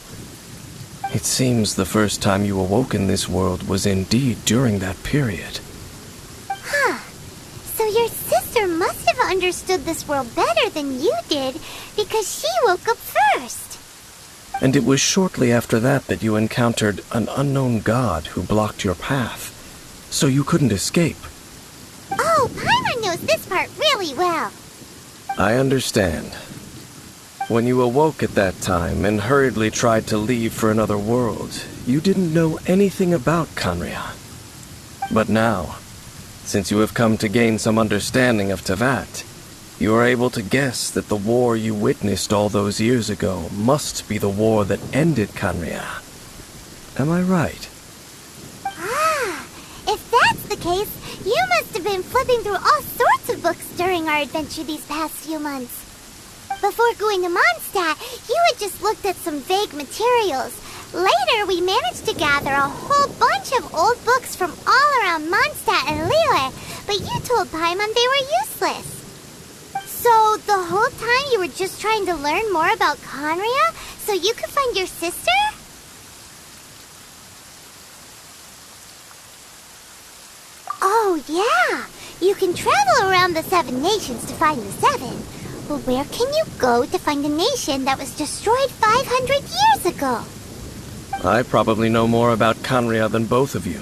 It seems the first time you awoke in this world was indeed during that period. Huh. So your sister must have understood this world better than you did, because she woke up first. And it was shortly after that that you encountered an unknown god who blocked your path, so you couldn't escape. Oh, Paimon knows this part really well. I understand. When you awoke at that time and hurriedly tried to leave for another world, you didn't know anything about Khaenri'ah. But now, since you have come to gain some understanding of Teyvat, you are able to guess that the war you witnessed all those years ago must be the war that ended Khaenri'ah. Am I right? Ah, if that's the case, you must have been flipping through all sorts of books during our adventure these past few months. Before going to Mondstadt, you had just looked at some vague materials. Later, we managed to gather a whole bunch of old books from all around Mondstadt and Liyue, but you told Paimon they were useless. So, the whole time you were just trying to learn more about Khaenri'ah so you could find your sister? Oh, yeah! You can travel around the 7 nations to find the 7. But where can you go to find a nation that was destroyed 500 years ago? I probably know more about Khaenri'ah than both of you.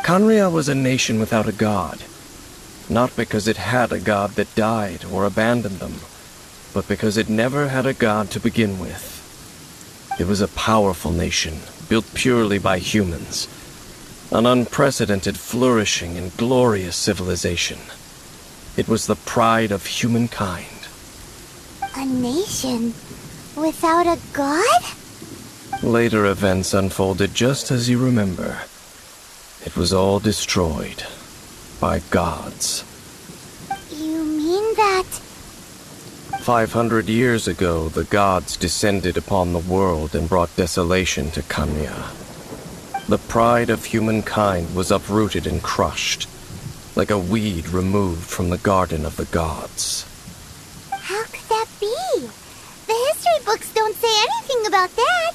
Khaenri'ah was a nation without a god. Not because it had a god that died or abandoned them, but because it never had a god to begin with. It was a powerful nation, built purely by humans. An unprecedented, flourishing, and glorious civilization. It was the pride of humankind. A nation Without a god? Later events unfolded just as you remember. It was all destroyed by gods. You mean that... 500 years ago, the gods descended upon the world and brought desolation to Kanya. The pride of humankind was uprooted and crushed, like a weed removed from the garden of the gods. How could that be? The history books don't say anything about that.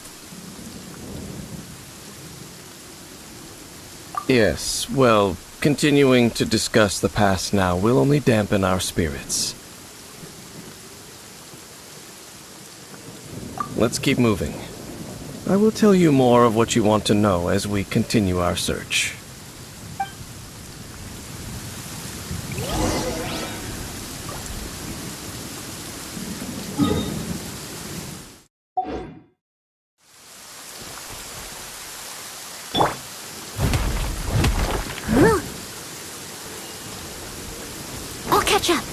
Yes, well, continuing to discuss the past now will only dampen our spirits. Let's keep moving. I will tell you more of what you want to know as we continue our search. I'll catch up.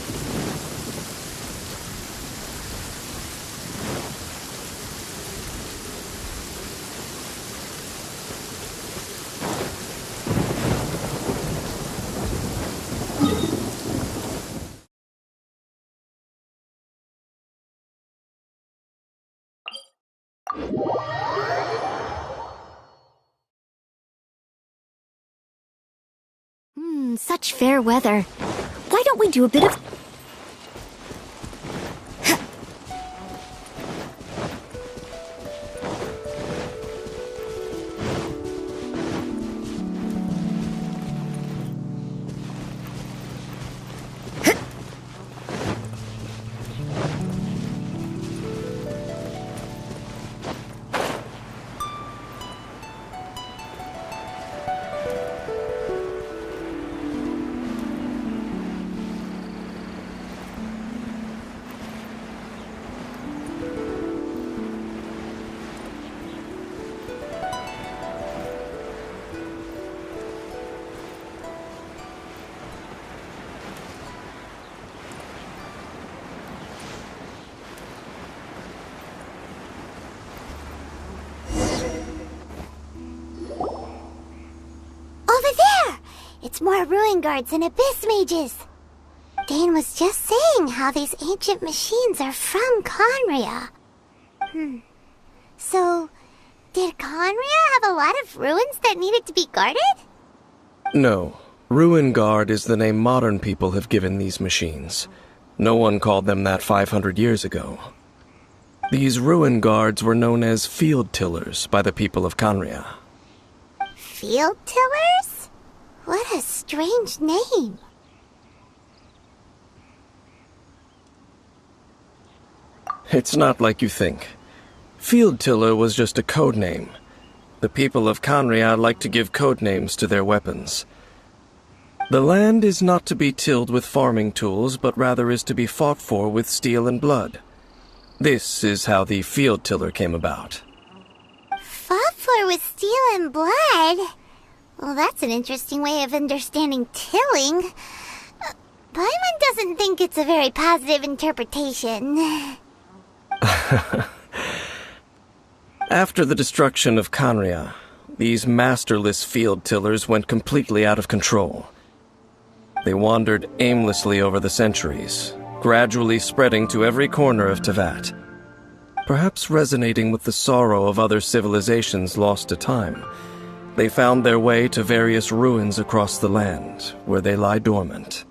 Such fair weather. Why don't we do a bit of... It's more ruin guards and abyss mages. Dane was just saying how these ancient machines are from Conria. So, did Conria have a lot of ruins that needed to be guarded? No. Ruin Guard is the name modern people have given these machines. No one called them that 500 years ago. These Ruin Guards were known as Field Tillers by the people of Conria. Field Tillers? What a strange name. It's not like you think. Field Tiller was just a code name. The people of Conria like to give code names to their weapons. The land is not to be tilled with farming tools, but rather is to be fought for with steel and blood. This is how the Field Tiller came about. Fought for with steel and blood? Well, that's an interesting way of understanding tilling. Paimon doesn't think it's a very positive interpretation. After the destruction of Conria, these masterless field tillers went completely out of control. They wandered aimlessly over the centuries, gradually spreading to every corner of Teyvat. Perhaps resonating with the sorrow of other civilizations lost to time, they found their way to various ruins across the land, where they lie dormant.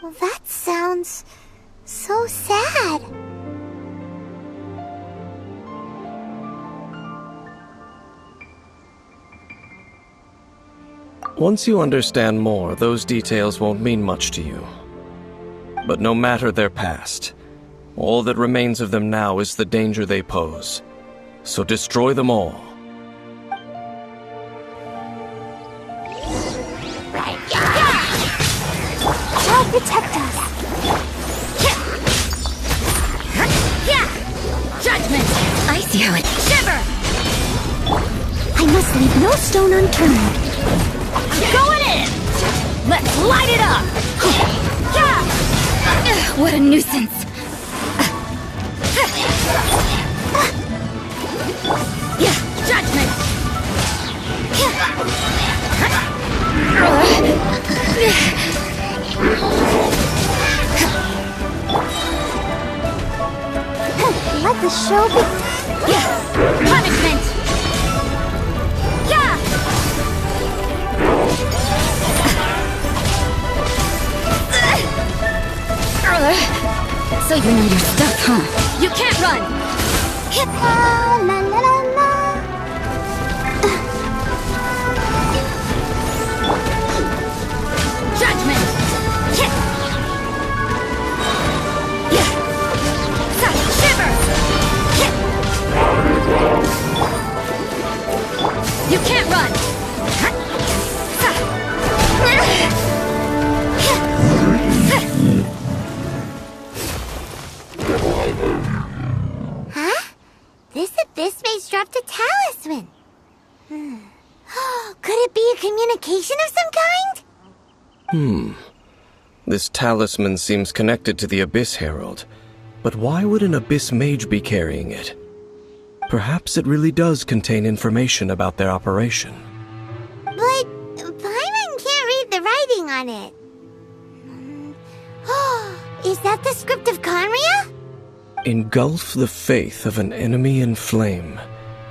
Well, that sounds so sad. Once you understand more, those details won't mean much to you. But no matter their past, all that remains of them now is the danger they pose. So destroy them all. God protect us! Judgment! I see how it... Shiver! I must leave no stone unturned. Going in! Let's light it up! What a nuisance! Judgment! Let the show be. Punishment! Yeah! So you know your stuff, huh? You can't run! La la la la la. Judgment! Shiver! You can't run! Huh? This abyss mage dropped a talisman. Could it be a communication of some kind? This talisman seems connected to the Abyss Herald. But why would an Abyss Mage be carrying it? Perhaps it really does contain information about their operation. But Paimon can't read the writing on it. Is that the script of Conria? Engulf the faith of an enemy in flame,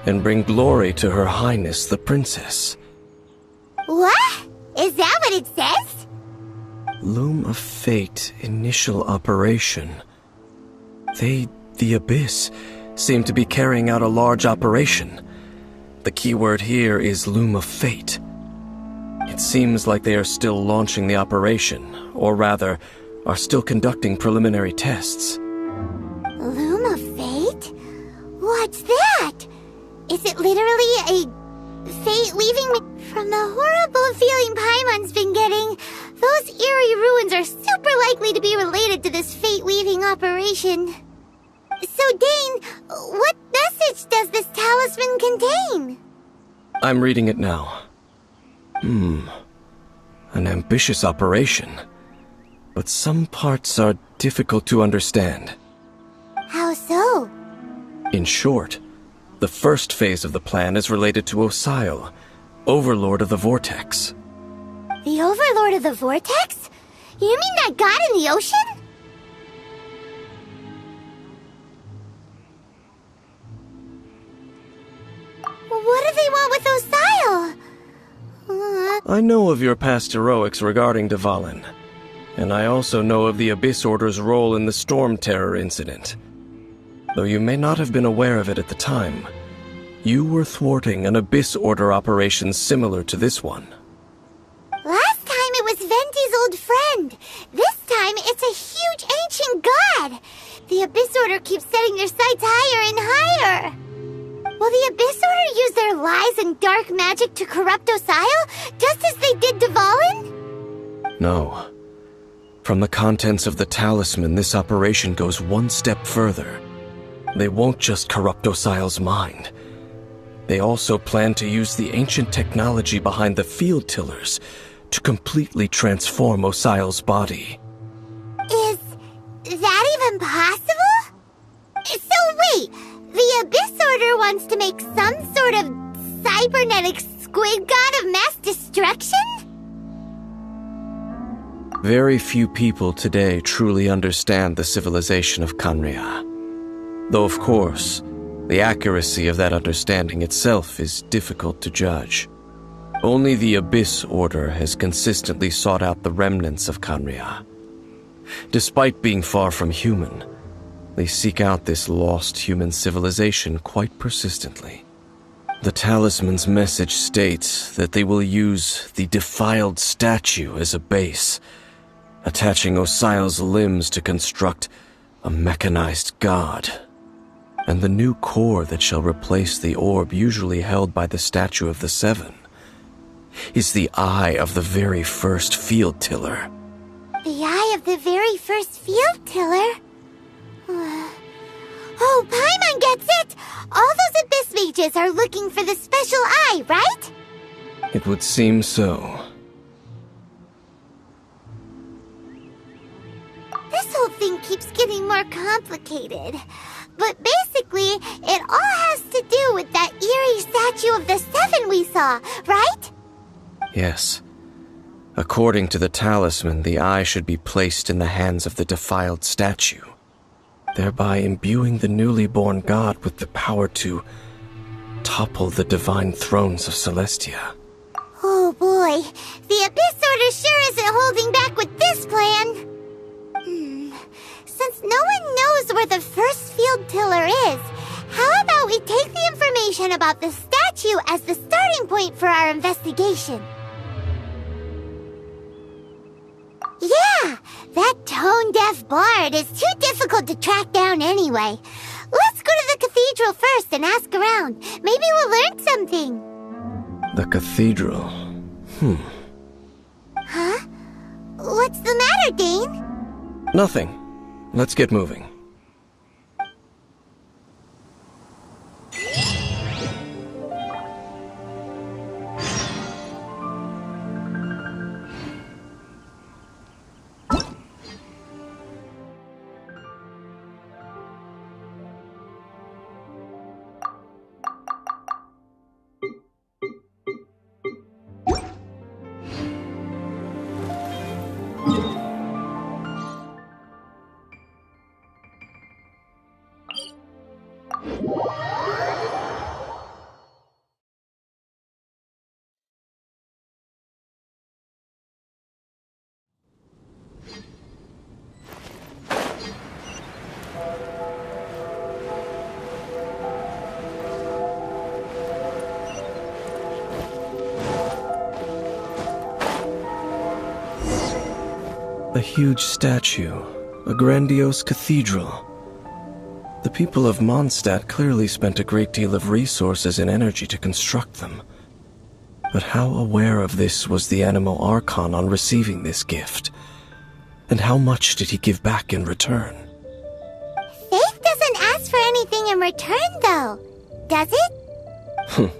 and bring glory to Her Highness the Princess. What? Is that what it says? Loom of Fate, initial operation. The Abyss, seem to be carrying out a large operation. The keyword here is Loom of Fate. It seems like they are still launching the operation, or rather, are still conducting preliminary tests. Loom of Fate? What's that? Is it literally a fate leaving me? From the horrible feeling Paimon's been getting, those eerie ruins are super likely to be related to this fate-weaving operation. So, Dane, what message does this talisman contain? I'm reading it now. An ambitious operation. But some parts are difficult to understand. How so? In short, the first phase of the plan is related to Osile, Overlord of the Vortex. The Overlord of the Vortex? You mean that god in the ocean? What do they want with Osile? I know of your past heroics regarding Dvalin, and I also know of the Abyss Order's role in the Storm Terror incident. Though you may not have been aware of it at the time, you were thwarting an Abyss Order operation similar to this one. Last time it was Venti's old friend. This time it's a huge ancient god. The Abyss Order keeps setting their sights higher and higher. Will the Abyss Order use their lies and dark magic to corrupt Osile, just as they did Dvalin? No. From the contents of the talisman, this operation goes one step further. They won't just corrupt Osile's mind. They also plan to use the ancient technology behind the field tillers to completely transform Osile's body. Is that even possible? So wait, the Abyss Order wants to make some sort of cybernetic squid god of mass destruction? Very few people today truly understand the civilization of Conria. Though of course, the accuracy of that understanding itself is difficult to judge. Only the Abyss Order has consistently sought out the remnants of Conria. Despite being far from human, they seek out this lost human civilization quite persistently. The talisman's message states that they will use the defiled statue as a base, attaching Osile's limbs to construct a mechanized god. And the new core that shall replace the orb usually held by the Statue of the Seven is the eye of the very first field tiller. The eye of the very first field tiller? Oh, Paimon gets it! All those Abyss mages are looking for the special eye, right? It would seem so. This whole thing keeps getting more complicated. But basically, basically, it all has to do with that eerie statue of the Seven we saw, right? Yes. According to the talisman, the eye should be placed in the hands of the defiled statue, thereby imbuing the newly born god with the power to topple the divine thrones of Celestia. Oh boy, the Abyss Order sure isn't holding back with this plan. Since no one knows where the first field pillar is, how about we take the information about the statue as the starting point for our investigation? Yeah, that tone-deaf bard is too difficult to track down anyway. Let's go to the cathedral first and ask around. Maybe we'll learn something. The cathedral. Huh? What's the matter, Dane? Nothing. Let's get moving. A huge statue, a grandiose cathedral. The people of Mondstadt clearly spent a great deal of resources and energy to construct them. But how aware of this was the Animal Archon on receiving this gift? And how much did he give back in return? Faith doesn't ask for anything in return, though, does it?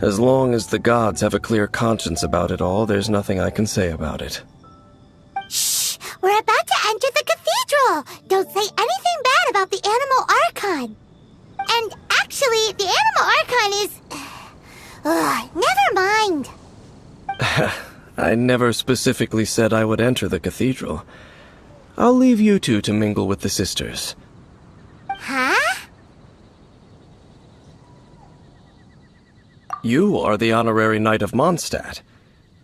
As long as the gods have a clear conscience about it all, there's nothing I can say about it. Shh! We're about to enter the cathedral! Don't say anything bad about the Animal Archon! And actually, the Animal Archon is... never mind! I never specifically said I would enter the cathedral. I'll leave you two to mingle with the sisters. Huh? You are the honorary knight of Mondstadt.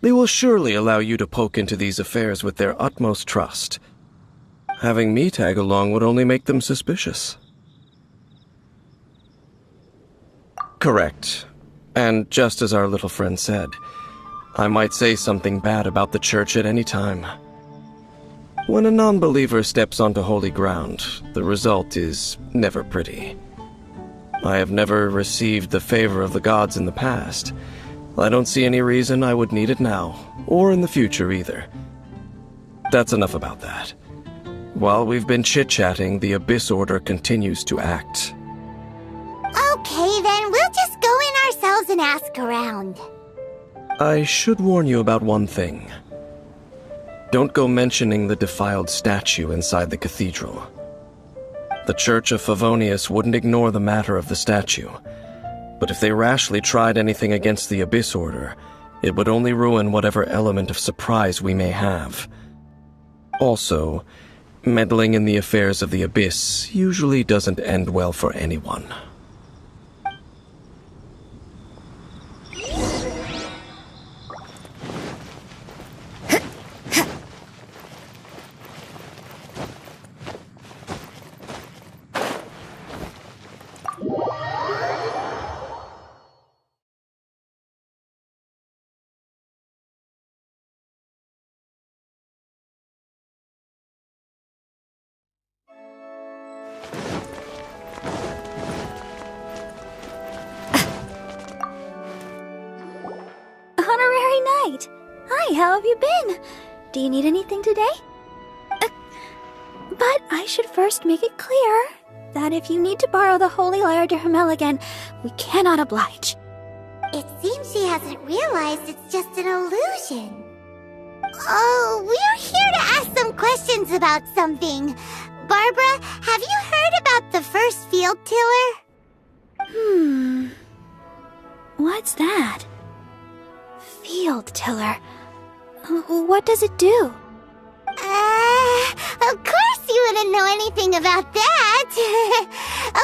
They will surely allow you to poke into these affairs with their utmost trust. Having me tag along would only make them suspicious. Correct. And just as our little friend said, I might say something bad about the church at any time. When a non-believer steps onto holy ground, the result is never pretty. I have never received the favor of the gods in the past. I don't see any reason I would need it now, or in the future either. That's enough about that. While we've been chit-chatting, the Abyss Order continues to act. Okay, then we'll just go in ourselves and ask around. I should warn you about one thing. Don't go mentioning the defiled statue inside the cathedral. The Church of Favonius wouldn't ignore the matter of the statue, but if they rashly tried anything against the Abyss Order, it would only ruin whatever element of surprise we may have. Also, meddling in the affairs of the Abyss usually doesn't end well for anyone. Honorary Knight! Hi, how have you been? Do you need anything today? But I should first make it clear that if you need to borrow the Holy Lyre to Hermel again, we cannot oblige. It seems she hasn't realized it's just an illusion. Oh, we're here to ask some questions about something. Barbara, have you heard about the first field tiller? What's that? Field tiller. What does it do? Of course you wouldn't know anything about that.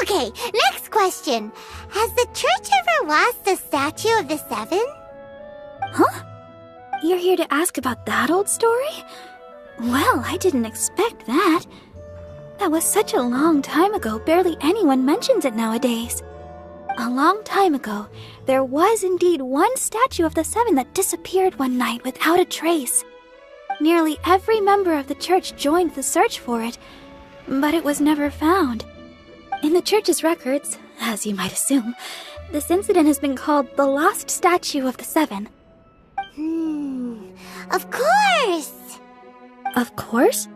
Okay, next question. Has the church ever lost a statue of the Seven? Huh? You're here to ask about that old story? Well, I didn't expect that. That was such a long time ago, barely anyone mentions it nowadays. A long time ago, there was indeed one statue of the Seven that disappeared one night without a trace. Nearly every member of the church joined the search for it, but it was never found. In the church's records, as you might assume, this incident has been called the Lost Statue of the Seven. Of course! Of course?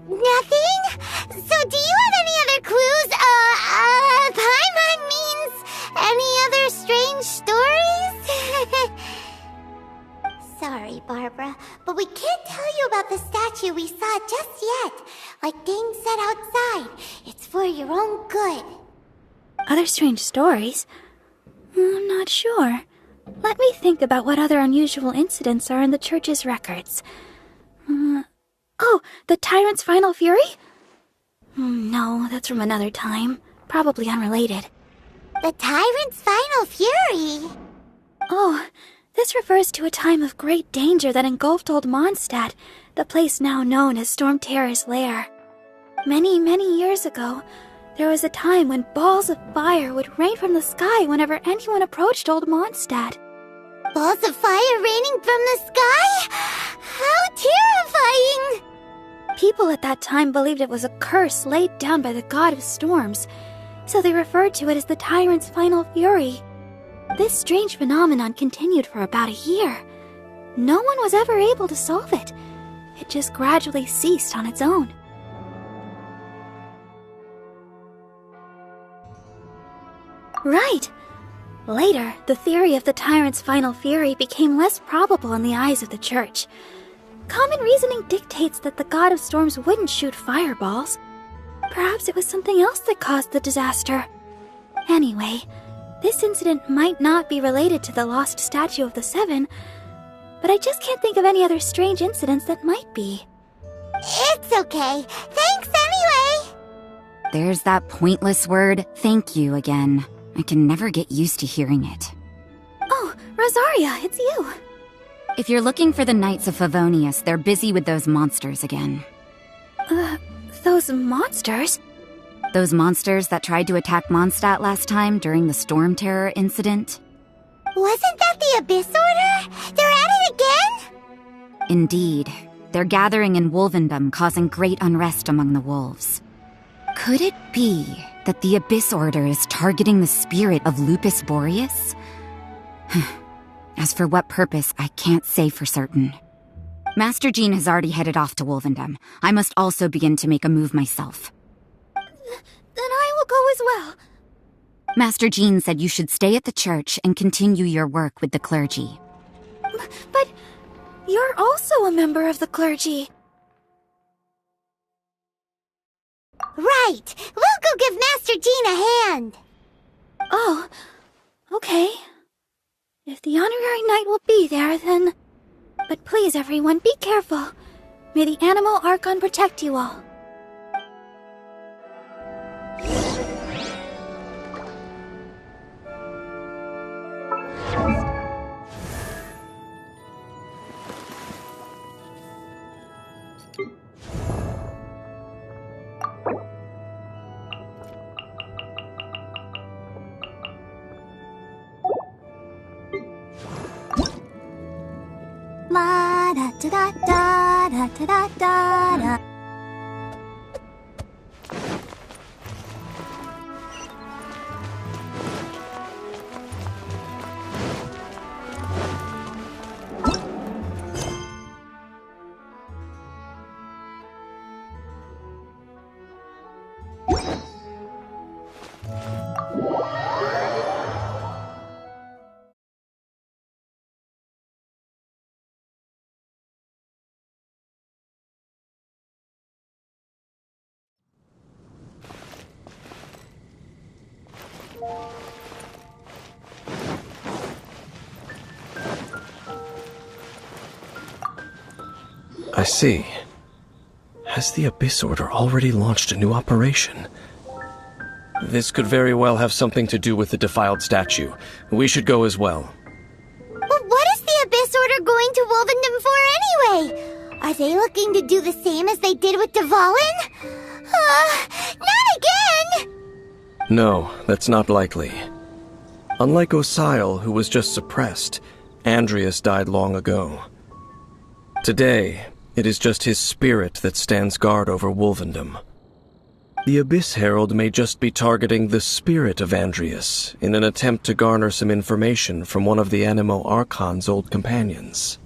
Nothing? So do you have any other clues? Paimon means any other strange stories? Sorry, Barbara, but we can't tell you about the statue we saw just yet. Like Dane said outside, it's for your own good. Other strange stories? I'm not sure. Let me think about what other unusual incidents are in the church's records. Oh, the Tyrant's Final Fury? No, that's from another time. Probably unrelated. The Tyrant's Final Fury? Oh, this refers to a time of great danger that engulfed Old Mondstadt, the place now known as Storm Terror's lair. Many, many years ago, there was a time when balls of fire would rain from the sky whenever anyone approached Old Mondstadt. Balls of fire raining from the sky? How terrifying! People at that time believed it was a curse laid down by the god of storms, so they referred to it as the Tyrant's Final Fury. This strange phenomenon continued for about a year. No one was ever able to solve it. It just gradually ceased on its own. Right! Later, the theory of the Tyrant's Final Fury became less probable in the eyes of the church. Common reasoning dictates that the god of storms wouldn't shoot fireballs. Perhaps it was something else that caused the disaster. Anyway, this incident might not be related to the lost statue of the Seven, but I just can't think of any other strange incidents that might be. It's okay. Thanks anyway! There's that pointless word, thank you, again. I can never get used to hearing it. Oh, Rosaria, it's you. If you're looking for the Knights of Favonius, they're busy with those monsters again. Those monsters? Those monsters that tried to attack Mondstadt last time during the Storm Terror incident? Wasn't that the Abyss Order? They're at it again? Indeed. They're gathering in Wolvendom, causing great unrest among the wolves. Could it be that the Abyss Order is targeting the spirit of Lupus Boreas? As for what purpose, I can't say for certain. Master Jean has already headed off to Wolvendom. I must also begin to make a move myself. Then I will go as well. Master Jean said you should stay at the church and continue your work with the clergy. But you're also a member of the clergy. Right! We'll go give Master Jean a hand! Oh, okay. If the honorary knight will be there, then... But please, everyone, be careful. May the Animal Archon protect you all. La da da da da da da da da. I see. Has the Abyss Order already launched a new operation? This could very well have something to do with the defiled statue. We should go as well. But what is the Abyss Order going to Wolvendom for anyway? Are they looking to do the same as they did with Dvalin? Not again! No, that's not likely. Unlike Osile, who was just suppressed, Andreas died long ago. Today, it is just his spirit that stands guard over Wolvendom. The Abyss Herald may just be targeting the spirit of Andreas in an attempt to garner some information from one of the Animo Archon's old companions.